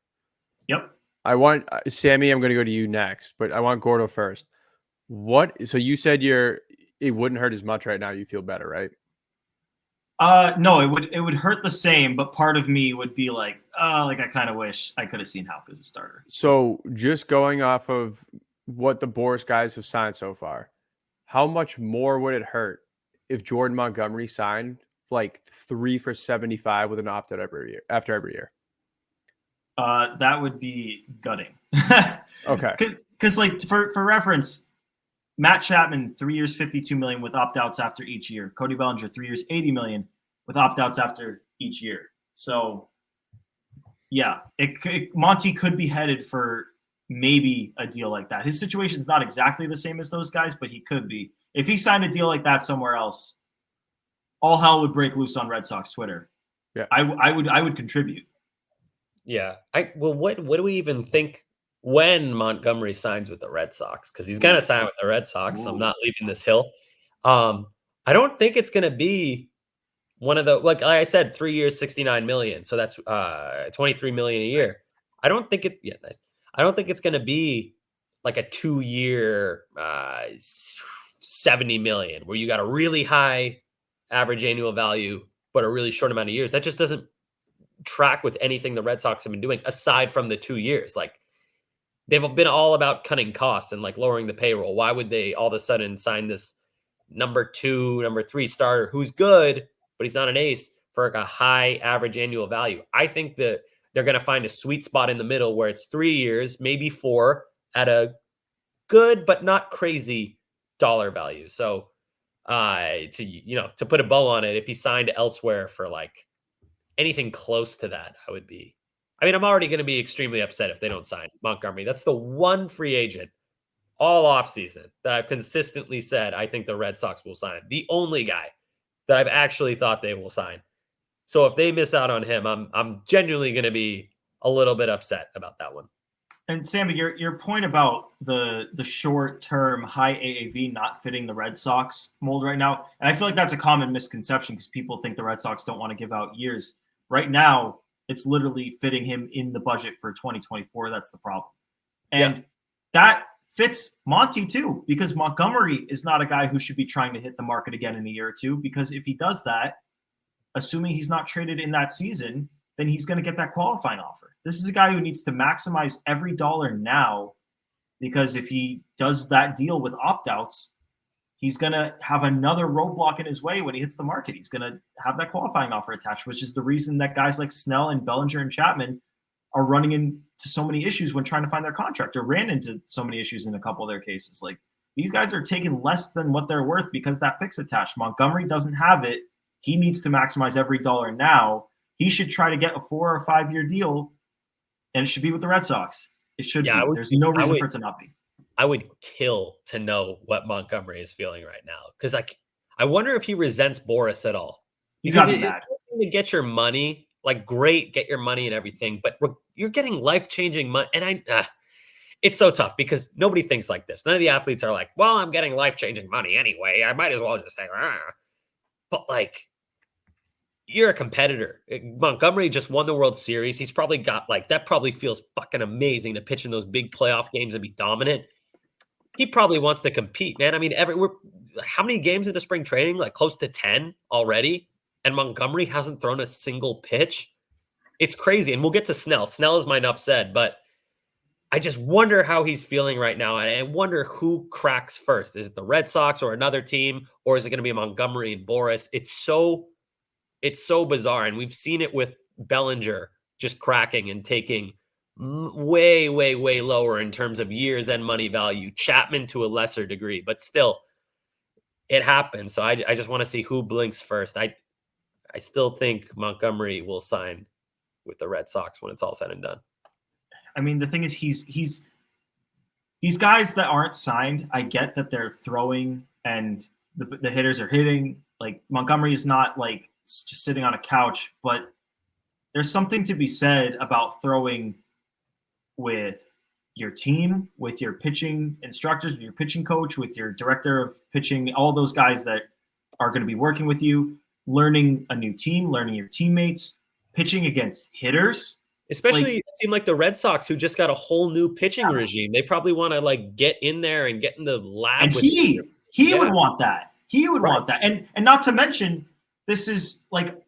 Yep. I want Sammy. I'm going to go to you next, but I want Gordo first. So you said it wouldn't hurt as much right now. You feel better, right? No, it would hurt the same, but part of me would be like I kind of wish I could have seen Houck as a starter. So just going off of what the Boris guys have signed so far, how much more would it hurt if Jordan Montgomery signed like 3 for 75 with an opt-out every year? That would be gutting. Okay. Because like for reference, Matt Chapman, 3 years, $52 million with opt-outs after each year. Cody Bellinger, 3 years, $80 million with opt-outs after each year. So yeah, Monty could be headed for maybe a deal like that. His situation's not exactly the same as those guys, but he could be. If he signed a deal like that somewhere else, all hell would break loose on Red Sox Twitter. Yeah, I would contribute. Yeah. What do we even think when Montgomery signs with the Red Sox? Because he's gonna sign with the Red Sox. So I'm not leaving this hill. I don't think it's gonna be one of the like I said, 3 years, $69 million. So that's $23 million a year. I don't think it's gonna be like a 2-year 70 million where you got a really high average annual value, but a really short amount of years. That just doesn't track with anything the Red Sox have been doing aside from the 2 years. Like they've been all about cutting costs and like lowering the payroll. Why would they all of a sudden sign this number 2, number 3 starter who's good, but he's not an ace for like a high average annual value? I think that they're going to find a sweet spot in the middle where it's 3 years, maybe 4 at a good, but not crazy dollar value. So to put a bow on it, if he signed elsewhere for like anything close to that, I'm already going to be extremely upset if they don't sign Montgomery. That's the one free agent all offseason that I've consistently said I think the Red Sox will sign. The only guy that I've actually thought they will sign. So if they miss out on him, I'm genuinely going to be a little bit upset about that one. And Sammy, your point about the short-term high AAV not fitting the Red Sox mold right now, and I feel like that's a common misconception because people think the Red Sox don't want to give out years. Right now, it's literally fitting him in the budget for 2024. That's the problem. And that fits Monty too, because Montgomery is not a guy who should be trying to hit the market again in a year or two, because if he does that, assuming he's not traded in that season, then he's going to get that qualifying offer. This is a guy who needs to maximize every dollar now, because if he does that deal with opt-outs, he's going to have another roadblock in his way when he hits the market. He's going to have that qualifying offer attached, which is the reason that guys like Snell and Bellinger and Chapman are running into so many issues when trying to find their contract, or ran into so many issues in a couple of their cases. Like, these guys are taking less than what they're worth because that pick's attached. Montgomery doesn't have it. He needs to maximize every dollar now. He should try to get a 4 or 5 year deal, and it should be with the Red Sox. It should be. There's no reason for it to not be. I would kill to know what Montgomery is feeling right now, because I wonder if he resents Boris at all. He's got to be mad. To get your money, like, great, get your money and everything, but you're getting life-changing money, and it's so tough because nobody thinks like this. None of the athletes are like, well, I'm getting life-changing money anyway. I might as well just say, But like, you're a competitor. Montgomery just won the World Series. He's probably got that probably feels fucking amazing to pitch in those big playoff games and be dominant. He probably wants to compete, man. I mean, we're how many games into spring training? Like close to 10 already. And Montgomery hasn't thrown a single pitch. It's crazy. And we'll get to Snell. Snell is my enough said, but I just wonder how he's feeling right now. And I wonder who cracks first. Is it the Red Sox or another team? Or is it going to be Montgomery and Boris? It's so bizarre. And we've seen it with Bellinger just cracking and taking way, way, way lower in terms of years and money value. Chapman to a lesser degree, but still it happens. So I just want to see who blinks first. I still think Montgomery will sign with the Red Sox when it's all said and done. I mean, the thing is, he's these guys that aren't signed. I get that they're throwing and the hitters are hitting. Like, Montgomery is not like just sitting on a couch, but there's something to be said about throwing with your team, with your pitching instructors, with your pitching coach, with your director of pitching, all those guys that are going to be working with you, learning a new team, learning your teammates, pitching against hitters. Especially, it seemed like the Red Sox, who just got a whole new pitching regime. They probably want to like get in there and get in the lab. And with he would want that. He would want that. And not to mention, this is like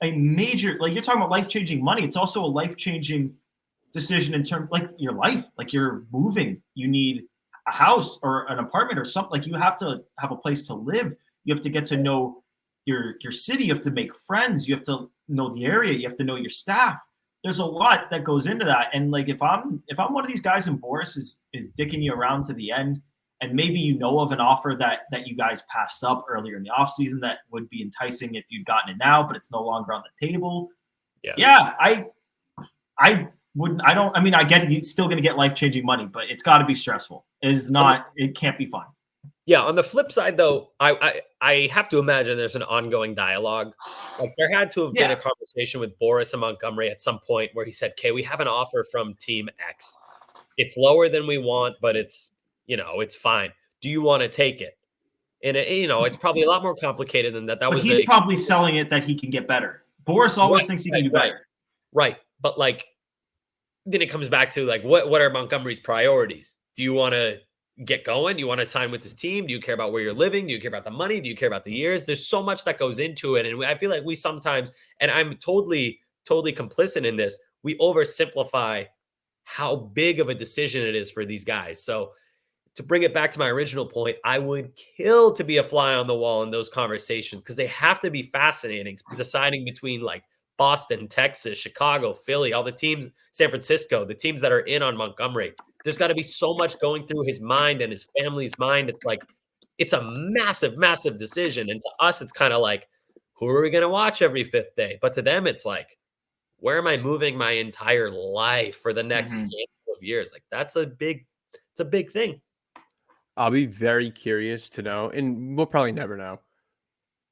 a major, like, you're talking about life-changing money. It's also a life-changing decision in terms, like, your life. Like, you're moving. You need a house or an apartment or something. Like, you have to have a place to live. You have to get to know your city. You have to make friends. You have to know the area. You have to know your staff. There's a lot that goes into that. And like, if I'm one of these guys and Boris is dicking you around to the end, and maybe you know of an offer that you guys passed up earlier in the offseason that would be enticing if you'd gotten it now, but it's no longer on the table. Yeah, I wouldn't. I mean, I get it. You're still going to get life-changing money, but it's got to be stressful. It can't be fun. Yeah. On the flip side, though, I have to imagine there's an ongoing dialogue. Like, there had to have been a conversation with Boris and Montgomery at some point where he said, "Okay, we have an offer from Team X. It's lower than we want, but it's fine. Do you want to take it?" And it's probably a lot more complicated than that. He's probably selling it that he can get better. Boris always thinks he can do better. Right. But like, then it comes back to like, what are Montgomery's priorities? Do you want to get going? Do you want to sign with this team? Do you care about where you're living? Do you care about the money? Do you care about the years? There's so much that goes into it. And I feel like we sometimes, and I'm totally complicit in this, we oversimplify how big of a decision it is for these guys. So to bring it back to my original point, I would kill to be a fly on the wall in those conversations because they have to be fascinating, deciding between like Boston, Texas, Chicago, Philly, all the teams, San Francisco, the teams that are in on Montgomery. There's got to be so much going through his mind and his family's mind. It's like, it's a massive, massive decision. And to us, it's kind of like, who are we going to watch every fifth day? But to them, it's like, where am I moving my entire life for the next handful of years? Like it's a big thing. I'll be very curious to know, and we'll probably never know,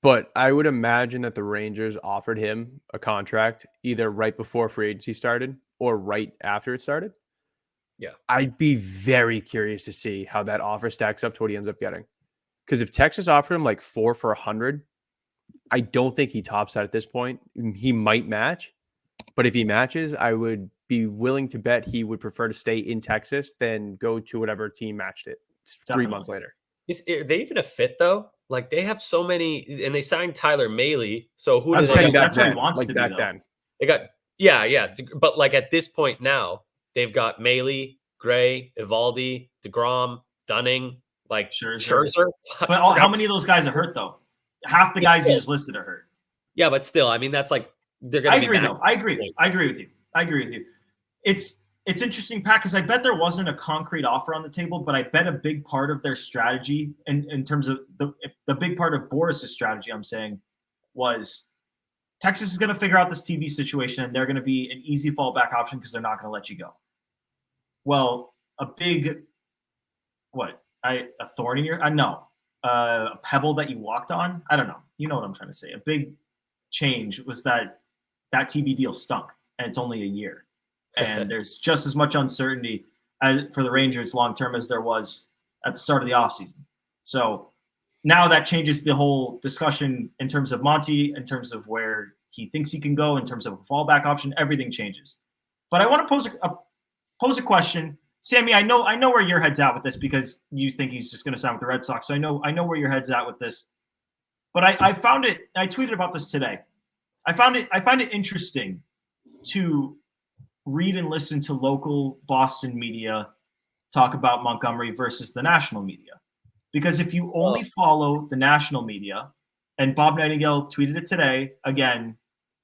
but I would imagine that the Rangers offered him a contract either right before free agency started or right after it started. Yeah. I'd be very curious to see how that offer stacks up to what he ends up getting. Because if Texas offered him like 4 for $100, I don't think he tops that at this point. He might match, but if he matches, I would be willing to bet he would prefer to stay in Texas than go to whatever team matched it 3 months later. Are they even a fit though? Like they have so many, and they signed Tyler Mahle. So who I'm does saying that's back what he then, wants like to back be, then. they got? Yeah. But like at this point now, they've got Mahle, Gray, Evaldi, DeGrom, Dunning, like Scherzer. But how many of those guys are hurt though? Half the guys you just listed are hurt. Yeah, but still, I mean, that's like they're going to be. I agree though. I agree with you. It's interesting, Pat, because I bet there wasn't a concrete offer on the table, but I bet a big part of their strategy, in terms of the big part of Boris's strategy, I'm saying, was Texas is going to figure out this TV situation, and they're going to be an easy fallback option because they're not going to let you go. Well, a thorn in your a pebble that you walked on. I don't know. You know what I'm trying to say. A big change was that TV deal stunk, and it's only a year. And there's just as much uncertainty for the Rangers long term as there was at the start of the offseason. So now that changes the whole discussion in terms of Monty, in terms of where he thinks he can go, in terms of a fallback option. Everything changes. But I want to pose a question. Sammy, I know where your head's at with this because you think he's just going to sign with the Red Sox. So I know where your head's at with this. But I found it. I tweeted about this today. I find it interesting to read and listen to local Boston media talk about Montgomery versus the national media. Because if you only follow the national media, and Bob Nightingale tweeted it today, again,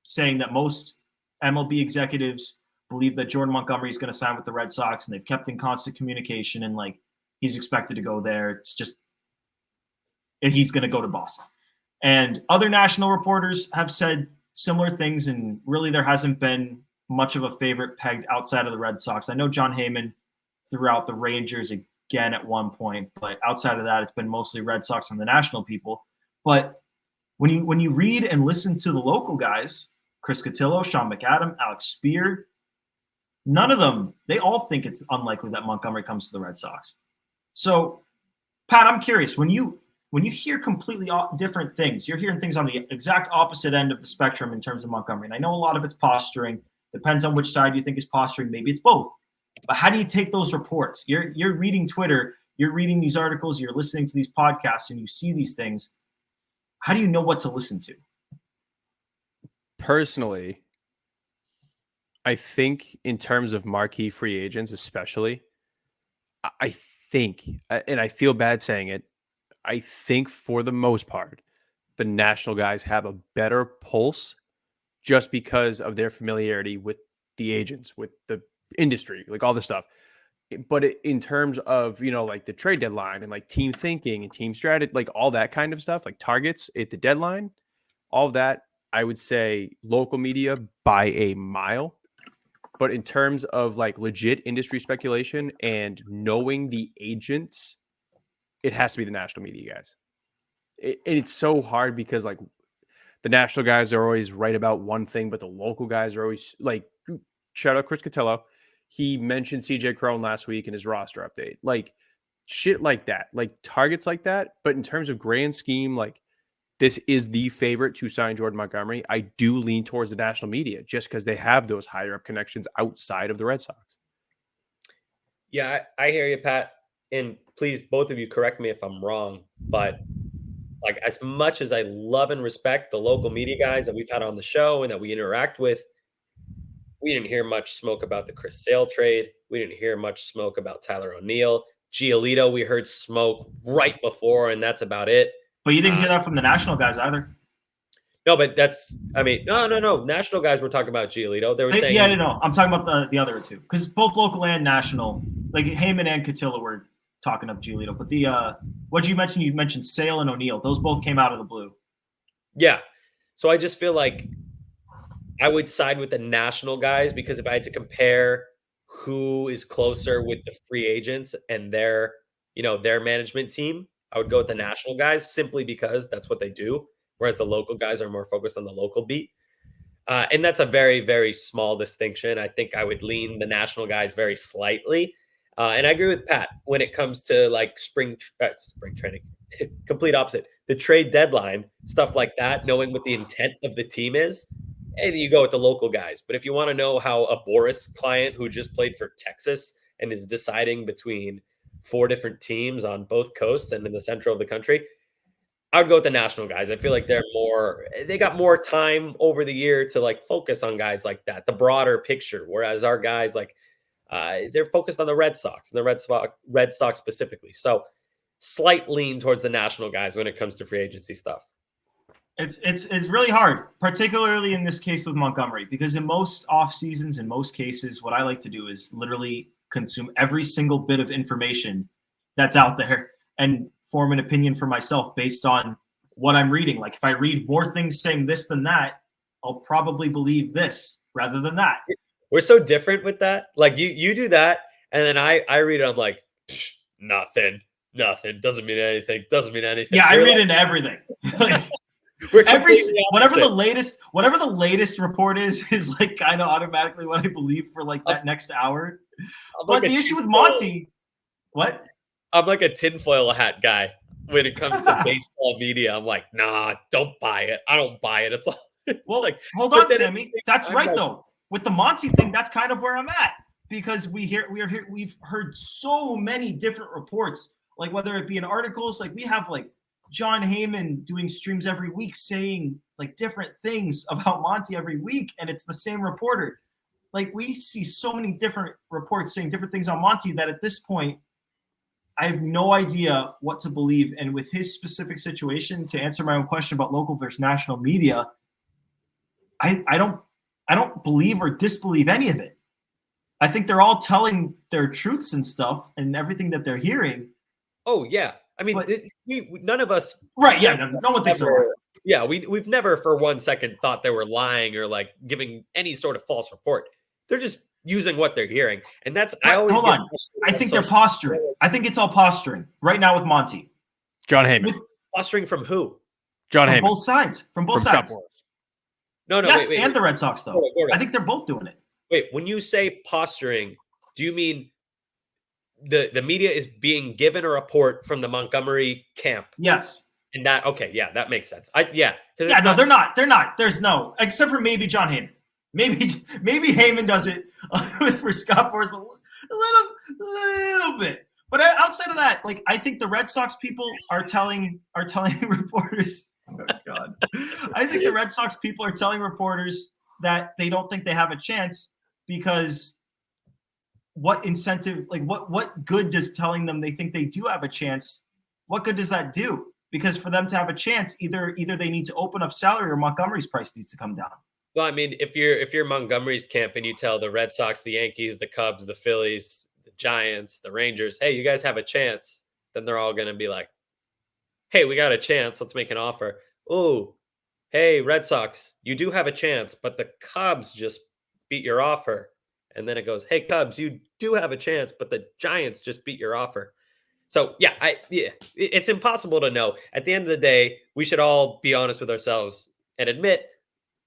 saying that most MLB executives believe that Jordan Montgomery is going to sign with the Red Sox, and they've kept in constant communication, and like he's expected to go there. It's just he's going to go to Boston. And other national reporters have said similar things, and really there hasn't been much of a favorite pegged outside of the Red Sox. I know John Heyman threw out the Rangers again at one point, but outside of that, it's been mostly Red Sox from the national people. But when you read and listen to the local guys, Chris Cotillo, Sean McAdam, Alex Spear, none of them, they all think it's unlikely that Montgomery comes to the Red Sox. So, Pat, I'm curious, when you hear completely different things, you're hearing things on the exact opposite end of the spectrum in terms of Montgomery. And I know a lot of it's posturing. Depends on which side you think is posturing. Maybe it's both. But how do you take those reports? You're reading Twitter, you're reading these articles, you're listening to these podcasts, and you see these things. How do you know what to listen to? Personally, I think in terms of marquee free agents, especially, I think, and I feel bad saying it, I think for the most part, the national guys have a better pulse just because of their familiarity with the agents, with the industry, like all this stuff. But in terms of, like the trade deadline and like team thinking and team strategy, like all that kind of stuff, like targets at the deadline, all of that, I would say local media by a mile. But in terms of like legit industry speculation and knowing the agents, it has to be the national media guys. It's so hard because like the national guys are always right about one thing, but the local guys are always like, shout out Chris Cotillo. He mentioned CJ Cron last week in his roster update, like shit like that, like targets like that. But in terms of grand scheme, like this is the favorite to sign Jordan Montgomery. I do lean towards the national media just because they have those higher up connections outside of the Red Sox. Yeah, I hear you, Pat. And please, both of you, correct me if I'm wrong. But like, as much as I love and respect the local media guys that we've had on the show and that we interact with, we didn't hear much smoke about the Chris Sale trade. We didn't hear much smoke about Tyler O'Neill. Giolito, we heard smoke right before, and that's about it. But you didn't hear that from the national guys either. No, but no. National guys were talking about Giolito. They were saying, yeah, no, I'm talking about the other two because both local and national, like Heyman and Cotillo were talking up Giolito. But what did you mention? You mentioned Sale and O'Neill. Those both came out of the blue. Yeah. So I just feel like I would side with the national guys because if I had to compare who is closer with the free agents and their management team, I would go with the national guys simply because that's what they do. Whereas the local guys are more focused on the local beat. And that's a very, very small distinction. I think I would lean the national guys very slightly. And I agree with Pat when it comes to like spring training, complete opposite. The trade deadline, stuff like that, knowing what the intent of the team is, and you go with the local guys. But if you want to know how a Boris client who just played for Texas and is deciding between 4 different teams on both coasts and in the center of the country, I would go with the national guys. I feel like they got more time over the year to like focus on guys like that, the broader picture. Whereas our guys, like, they're focused on the Red Sox and the Red Sox specifically. So slight lean towards the national guys when it comes to free agency stuff. It's really hard, particularly in this case with Montgomery, because in most off seasons, in most cases, what I like to do is literally consume every single bit of information that's out there and form an opinion for myself based on what I'm reading. Like if I read more things saying this than that, I'll probably believe this rather than that. We're so different with that. Like you do that, and then I read it. I'm like, nothing. Doesn't mean anything. Yeah, I read into everything. Whatever the latest report is like kind of automatically what I believe for like that next hour. But the issue with Monty, what? I'm like a tinfoil hat guy when it comes to baseball media. I'm like, nah, don't buy it. I don't buy it. It's well, like, hold on, Sammy. That's right though. With the Monty thing, that's kind of where I'm at because we've heard so many different reports, like whether it be in articles, like we have like John Heyman doing streams every week saying like different things about Monty every week, and it's the same reporter. Like we see so many different reports saying different things on Monty that at this point, I have no idea what to believe. And with his specific situation, to answer my own question about local versus national media, I don't believe or disbelieve any of it. I think they're all telling their truths and stuff and everything that they're hearing. Oh yeah. I mean, none of us. Right. Yeah. No one thinks so. Yeah. We've never for 1 second thought they were lying or like giving any sort of false report. They're just using what they're hearing. And that's, hold on. I think they're posturing. I think it's all posturing right now with Monty. John Heyman. Posturing from who? John Heyman. Both sides. From both sides. No. Yes, wait. And the Red Sox, though. I think they're both doing it. Wait, when you say posturing, do you mean the media is being given a report from the Montgomery camp? Yes. And that, okay, yeah, that makes sense. They're not. They're not. There's no, except for maybe John Heyman. Maybe Heyman does it for Scott Boras a little bit. But outside of that, like I think the Red Sox people are telling reporters. Oh God, I think the Red Sox people are telling reporters that they don't think they have a chance because what incentive, like what good does telling them they think they do have a chance? What good does that do? Because for them to have a chance, either they need to open up salary or Montgomery's price needs to come down. Well, I mean, if you're Montgomery's camp and you tell the Red Sox, the Yankees, the Cubs, the Phillies, the Giants, the Rangers, hey, you guys have a chance, then they're all going to be like, hey, we got a chance. Let's make an offer. Oh, hey, Red Sox, you do have a chance, but the Cubs just beat your offer. And then it goes, hey, Cubs, you do have a chance, but the Giants just beat your offer. So, it's impossible to know. At the end of the day, we should all be honest with ourselves and admit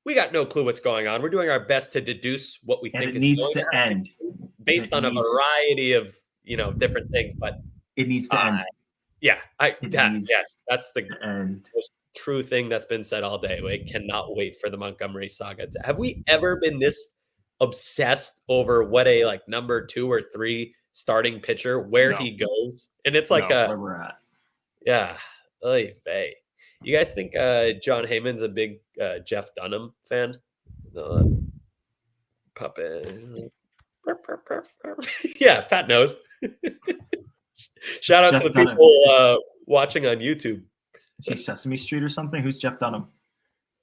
we got no clue what's going on. We're doing our best to deduce what we think it needs to end based on a variety of, different things, but it needs to end. Yeah, that's the most true thing that's been said all day. We cannot wait for the Montgomery saga. Have we ever been this obsessed over what a like number 2 or 3 starting pitcher where No. he goes, and it's like That's where we're at. yeah. Oy vey. You guys think John Heyman's a big Jeff Dunham fan? Puppet. Yeah, Pat knows. Shout out Jeff to the Dunham. people watching on YouTube. Is he Sesame Street or something? Who's Jeff Dunham?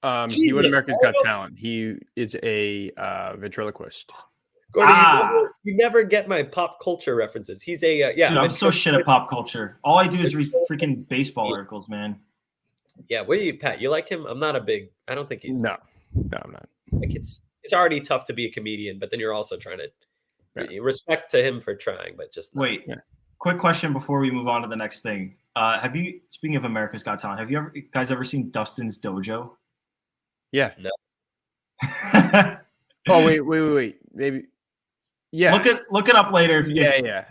He won Jesus, America's Got Gordo. Talent. He is a ventriloquist. Gordo, Ah. you never get my pop culture references. He's a yeah. Dude, I'm so shit at pop culture. All I do is read freaking baseball articles, man. Yeah, what do you, Pat? You like him? I'm not a big. I don't think he's No, I'm not. like it's already tough to be a comedian, but then you're also trying to respect to him for trying, but just not. Wait, quick question before we move on to the next thing. Have you, speaking of America's Got Talent, have you guys ever seen Dustin's Dojo? Yeah. No. Oh wait. Maybe. Yeah. Look it up later. Yeah.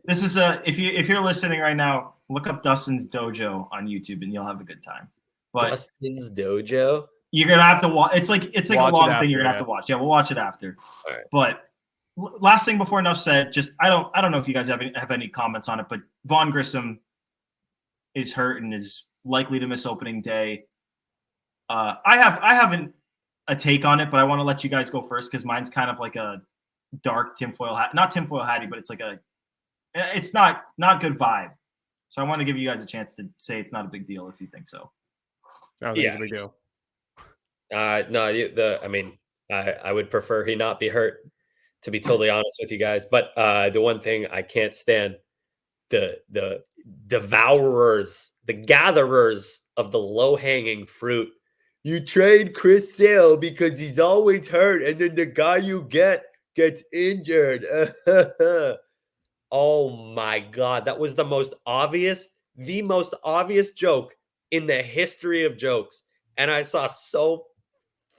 This is if you're listening right now, look up Dustin's Dojo on YouTube and you'll have a good time. But Dustin's Dojo. you're gonna have to watch. It's like Watch a it long after, thing. You're gonna have yeah. to watch. Yeah, we'll watch it after. All right. But last thing before enough said, just I don't know if you guys have any comments on it, but Vaughn Grissom is hurt and is likely to miss opening day. I haven't a take on it, but I want to let you guys go first because mine's kind of like a dark tinfoil hat, not tinfoil hatty, but it's not good vibe. So I want to give you guys a chance to say it's not a big deal if you think so. I don't think it's a big deal. No, I mean, I would prefer he not be hurt, to be totally honest with you guys. But the one thing I can't stand, the devourers, the gatherers of the low-hanging fruit. You trade Chris Sale because he's always hurt, and then the guy you get gets injured. Oh my God, that was the most obvious joke in the history of jokes. And I saw so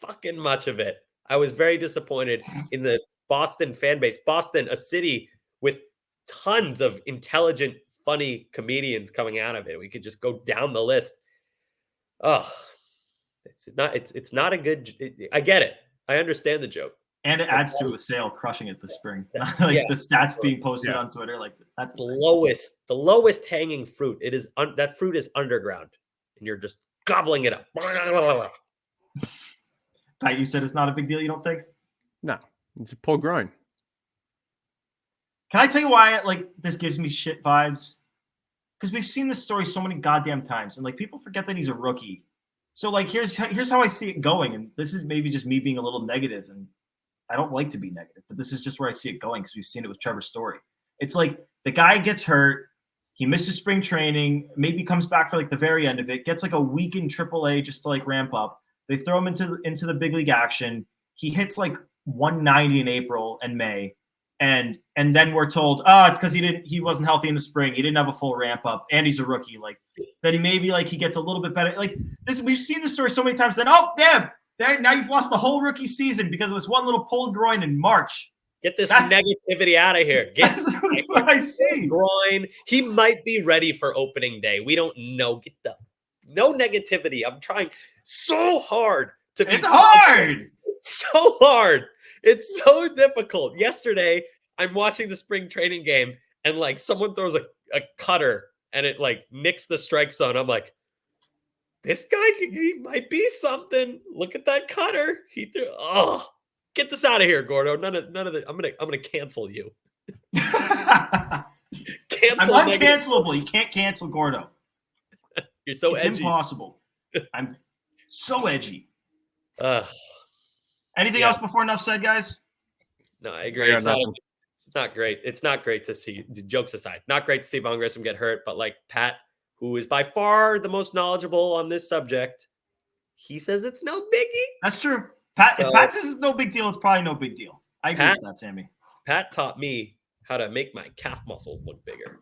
fucking much of it. I was very disappointed in the Boston fan base. Boston, a city with tons of intelligent, funny comedians coming out of it. We could just go down the list. Oh, it's not a good. I get it. I understand the joke. And it adds to a Sale crushing it this spring. The stats being posted on Twitter, like that's the lowest hanging fruit. It is that fruit is underground, and you're just gobbling it up. Pat, you said it's not a big deal. You don't think? No, it's a pull groin. Can I tell you why this gives me shit vibes? Because we've seen this story so many goddamn times, and people forget that he's a rookie. So here's how I see it going, and this is maybe just me being a little negative, and I don't like to be negative, but this is just where I see it going because we've seen it with Trevor Story. It's like the guy gets hurt, he misses spring training, maybe comes back for the very end of it, gets a week in AAA just to ramp up. They throw him into the big league action. He hits 190 in April and May. And then we're told, it's because he wasn't healthy in the spring. He didn't have a full ramp up, and he's a rookie. That he maybe he gets a little bit better. This, we've seen this story so many times. Then now you've lost the whole rookie season because of this one little pulled groin in March. Get this negativity out of here. That's what I see. Groin. He might be ready for opening day. We don't know. No negativity. I'm trying so hard to be. It's hard. So hard. It's so difficult. Yesterday, I'm watching the spring training game, and someone throws a cutter, and it nicks the strike zone. I'm like, this guy, he might be something. Look at that cutter. He threw. Oh, get this out of here, Gordo. None of the. I'm gonna cancel you. I'm uncancelable. You can't cancel Gordo. You're so edgy. It's impossible. I'm so edgy. Anything else before enough said, guys? No, I agree. It's not great. It's not great to see, jokes aside, not great to see Vaughn Grissom get hurt, but Pat, who is by far the most knowledgeable on this subject, he says it's no biggie. That's true. Pat, if Pat says it's no big deal, it's probably no big deal. I agree with that, Sammy. Pat taught me how to make my calf muscles look bigger.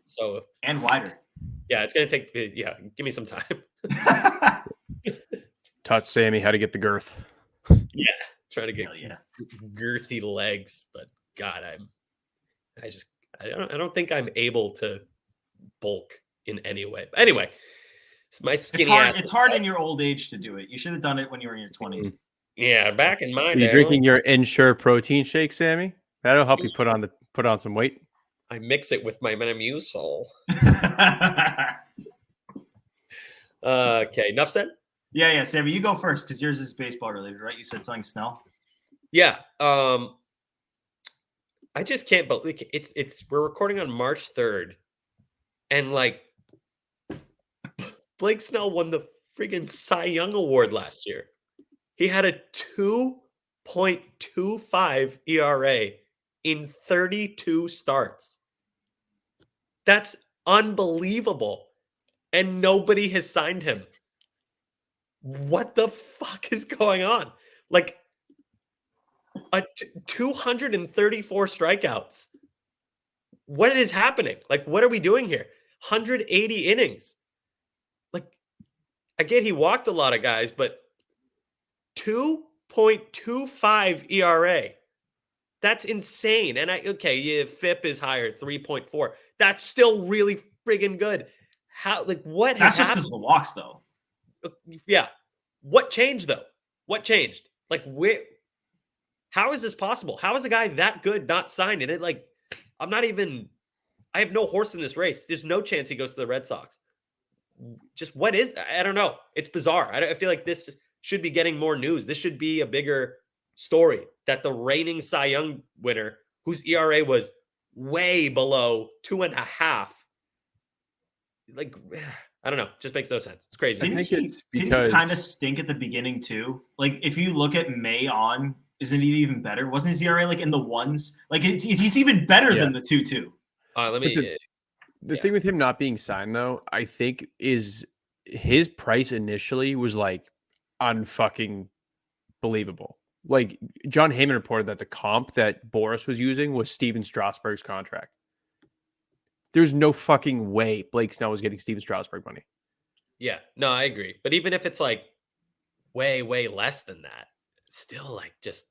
And wider. Yeah, it's going to take, give me some time. Taught Sammy how to get the girth. Yeah. Trying to get girthy legs, but God, I don't think I'm able to bulk in any way. But anyway, it's my skinny ass. It's hard in your old age to do it. You should have done it when you were in your 20s. Yeah, back in my day. Are you drinking your Ensure protein shake, Sammy? That'll help you put on Put on some weight. I mix it with my Metamucil. Okay, enough said. Yeah, Sammy, you go first because yours is baseball related, right? You said something Snell. Yeah. I just can't believe it's we're recording on March 3rd, and like Blake Snell won the friggin' Cy Young Award last year. He had a 2.25 ERA in 32 starts. That's unbelievable. And nobody has signed him. What the fuck is going on? Like 234 strikeouts. What is happening? Like, what are we doing here? 180 innings. Like, I get he walked a lot of guys, but 2.25 ERA. That's insane. And FIP is higher, 3.4. That's still really friggin' good. How, like, what That's has just because happened? of the walks, though. Yeah. What changed, though? What changed? Like, how is this possible? How is a guy that good not signed? And I have no horse in this race. There's no chance he goes to the Red Sox. Just what is that? I don't know. It's bizarre. I feel like this should be getting more news. This should be a bigger story that the reigning Cy Young winner, whose ERA was way below 2.5, like, I don't know, just makes no sense. It's crazy. I think it's Didn't he because kind of stink at the beginning too? Like if you look at May on, isn't he even better? Wasn't his ERA like in the ones? Like he's even better than the 2.2. Let me. The thing with him not being signed, though, I think is his price initially was like unfucking believable. Like John Heyman reported that the comp that Boris was using was Steven Strasburg's contract. There's no fucking way Blake Snell was getting Steven Strasburg money. Yeah, no, I agree. But even if it's like way, way less than that, it's still like just.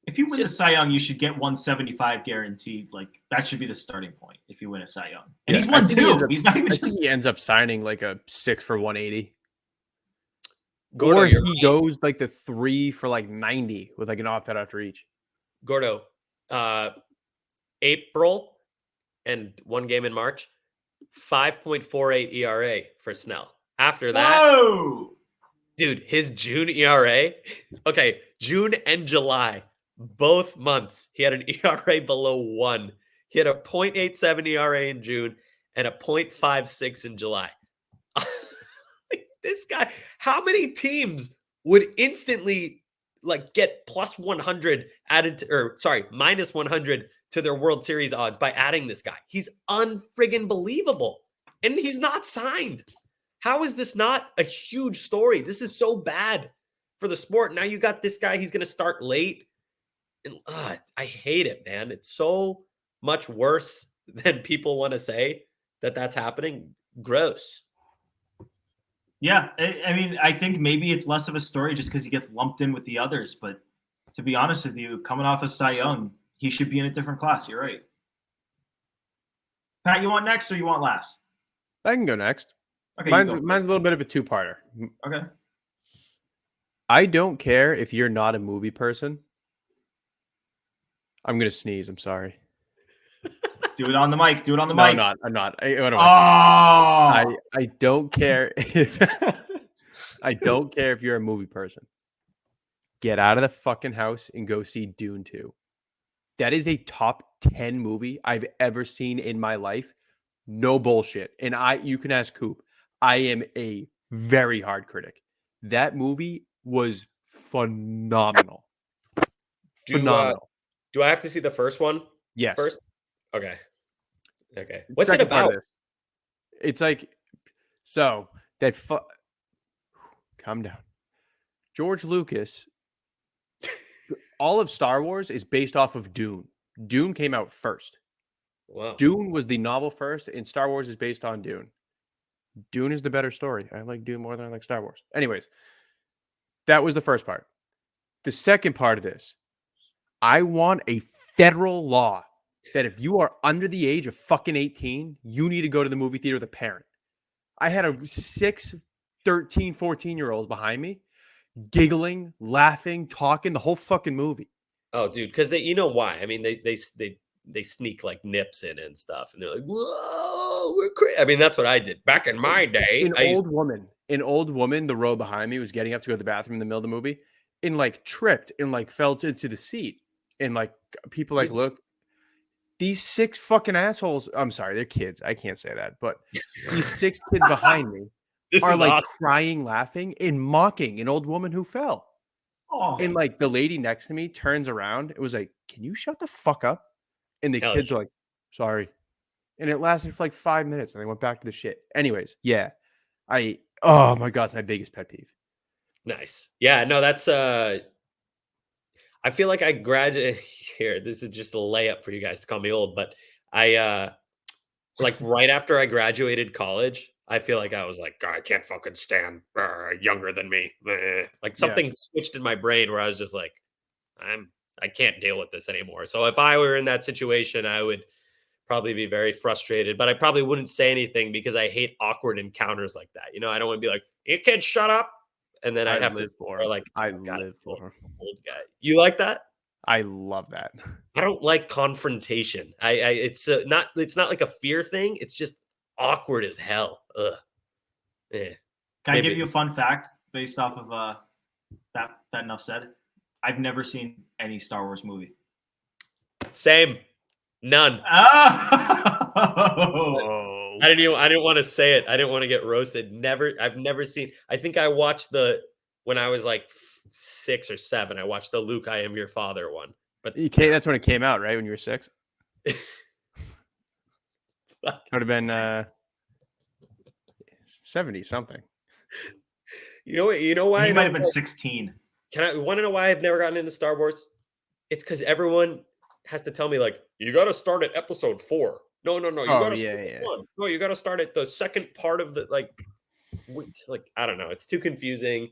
If you win the Cy Young, you should get 175 guaranteed. Like that should be the starting point if you win a Cy Young. And he's won 2. He's not even I think he ends up signing like a 6 for 180. Gordo, or he goes like the 3 for like 90 with like an opt out after each. Gordo, April and one game in March, 5.48 ERA for Snell. After that, dude, his June ERA, June and July, both months, he had an ERA below 1. He had a 0.87 ERA in June and a 0.56 in July. This guy, how many teams would instantly like get plus 100 added to, or sorry, minus 100 to their World Series odds by adding this guy? He's unfriggin' believable. And he's not signed. How is this not a huge story? This is so bad for the sport. Now you got this guy, he's going to start late. And I hate it, man. It's so much worse than people want to say that's happening. Gross. Yeah, I mean, I think maybe it's less of a story just because he gets lumped in with the others. But to be honest with you, coming off of Cy Young, he should be in a different class. You're right. Pat, you want next or you want last? I can go next. Okay, mine's a little bit of a two-parter. Okay. I don't care if you're not a movie person. I'm going to sneeze. I'm sorry. Do it on the mic. Do it on the No, mic. I'm not. I don't care if I don't care if you're a movie person. Get out of the fucking house and go see Dune 2. That is a top 10 movie I've ever seen in my life. No bullshit. And you can ask Coop. I am a very hard critic. That movie was phenomenal. Phenomenal. Do I have to see the first one? Yes. First? Okay. What's it about? It's like, calm down. George Lucas, all of Star Wars is based off of Dune. Dune came out first. Wow. Dune was the novel first, and Star Wars is based on Dune. Dune is the better story. I like Dune more than I like Star Wars. Anyways, that was the first part. The second part of this, I want a federal law that if you are under the age of fucking 18, you need to go to the movie theater with a parent. I had 6, 13, 14-year-olds behind me, giggling, laughing, talking the whole fucking movie. Oh, dude, because you know why? I mean, they they sneak like nips in and stuff, and they're like, "Whoa, we're crazy." I mean, that's what I did back in my day. An old woman, the row behind me was getting up to go to the bathroom in the middle of the movie, and like tripped and like fell into the seat, and like people like look. These 6 fucking assholes. I'm sorry, they're kids. I can't say that, but these 6 kids behind me are like awesome. crying, laughing, and mocking an old woman who fell. Oh, And like the lady next to me turns around. It was like, "Can you shut the fuck up?" And the Hell kids were like, "Sorry." And it lasted for like 5 minutes, and they went back to the shit. Anyways, yeah, oh my god, it's my biggest pet peeve. Nice. Yeah, no, that's I feel like I graduated here. This is just a layup for you guys to call me old, but I like right after I graduated college, I feel like I was like, "God, I can't fucking stand younger than me." Like something switched in my brain where I was just like, I can't deal with this anymore. So if I were in that situation, I would probably be very frustrated, but I probably wouldn't say anything because I hate awkward encounters like that. You know, I don't want to be like, "You kids, shut up," and then I'd have to for like, I "Oh, God, live for him. old guy." You like that? I love that. I don't like confrontation. It's not like a fear thing. It's just awkward as hell. Ugh. Yeah. can I Maybe. give you a fun fact based off of that enough said? I've never seen any Star Wars movie. Same. None. Oh, Oh, I didn't want to say it. I didn't want to get roasted. I've never seen. I think I watched when I was like 6 or 7. I watched the Luke, I Am Your Father one. But that's when it came out, right? When you were 6. Would have been 70 something. You know why? he might have been 16. Can I want to know why I've never gotten into Star Wars? It's because everyone has to tell me like, you got to start at episode 4. No, you got to start at 1. No, you got to start at the second part of the like I don't know. It's too confusing.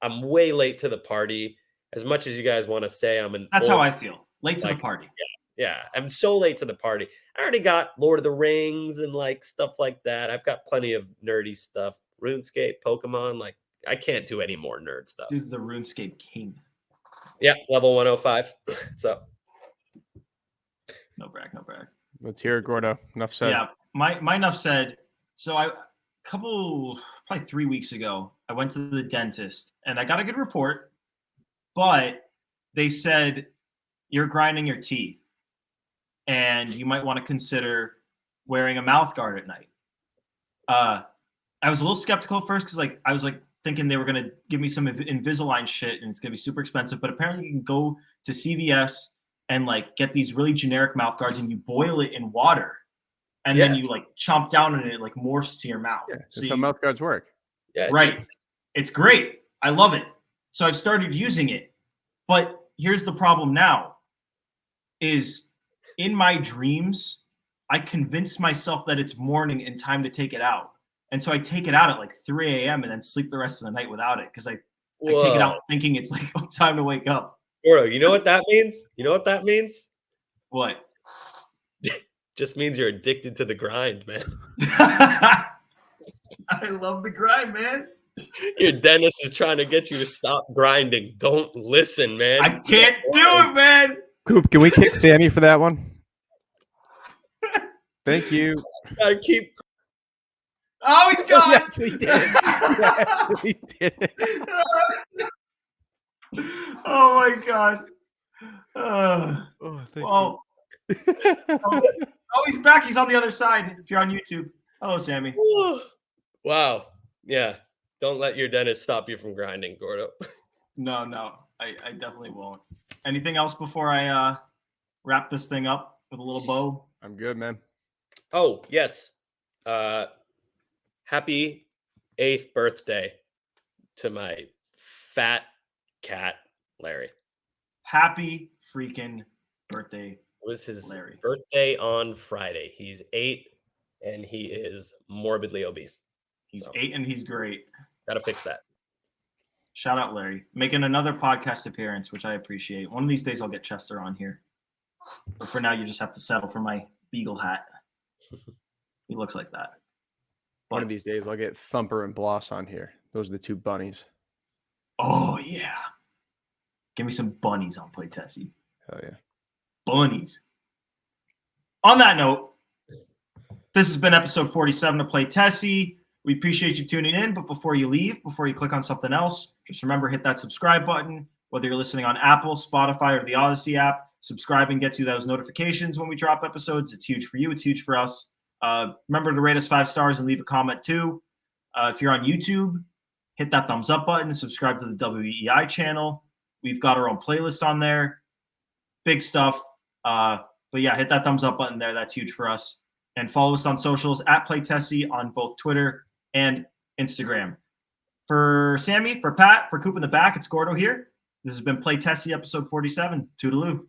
I'm way late to the party. As much as you guys want to say That's how I feel. Late to the party. Yeah, I'm so late to the party. I already got Lord of the Rings and like stuff like that. I've got plenty of nerdy stuff. RuneScape, Pokemon, like I can't do any more nerd stuff. Dude's the RuneScape king. Yeah, level 105. So No brag. Let's hear it, Gordo. Enough said. Yeah, my enough said. So probably 3 weeks ago, I went to the dentist and I got a good report, but they said you're grinding your teeth and you might want to consider wearing a mouth guard at night. I was a little skeptical at first because I was thinking they were going to give me some Invisalign shit and it's going to be super expensive, but apparently you can go to CVS and like get these really generic mouth guards and you boil it in water and then you like chomp down on it and it like morphs to your mouth. Yeah, that's how mouth guards work. yeah, Right. It's great. I love it. So I've started using it. But here's the problem now is in my dreams, I convince myself that it's morning and time to take it out. And so I take it out at like 3 a.m. and then sleep the rest of the night without it because I take it out thinking it's like time to wake up. Gordo, you know what that means? You know what that means? What? Just means you're addicted to the grind, man. I love the grind, man. Your dentist is trying to get you to stop grinding. Don't listen, man. I can't do it, man. Coop, can we kick Sammy for that one? Thank you. Gotta keep. Oh, he's gone. He actually did. He actually did. Oh my god. Thank Well, he's back. He's on the other side. If you're on YouTube. Hello, Sammy. Wow. Yeah. Don't let your dentist stop you from grinding, Gordo. No. I definitely won't. Anything else before I wrap this thing up with a little bow? I'm good, man. Oh, yes. Happy 8th birthday to my fat cat, Larry. Happy freaking birthday. It was his Larry. birthday on Friday. He's 8 and he is morbidly obese. He's 8 and he's great. Gotta fix that. Shout out Larry. Making another podcast appearance, which I appreciate. One of these days I'll get Chester on here. But for now, you just have to settle for my beagle hat. He looks like that. One of these days, I'll get Thumper and Bloss on here. Those are the 2 bunnies. Oh, yeah. Give me some bunnies on Play Tessie. Hell yeah. Bunnies. On that note, this has been episode 47 of Play Tessie. We appreciate you tuning in, but before you leave, before you click on something else, just remember, hit that subscribe button. Whether you're listening on Apple, Spotify, or the Odyssey app, subscribing gets you those notifications when we drop episodes. It's huge for you. It's huge for us. Remember to rate us 5 stars and leave a comment too. If you're on YouTube, hit that thumbs up button and subscribe to the WEI channel. We've got our own playlist on there. Big stuff. But yeah, hit that thumbs up button there. That's huge for us. And follow us on socials at PlayTessie on both Twitter and Instagram. For Sammy, for Pat, for Coop in the back, it's Gordo here. This has been Play Tessie episode 47. Toodaloo.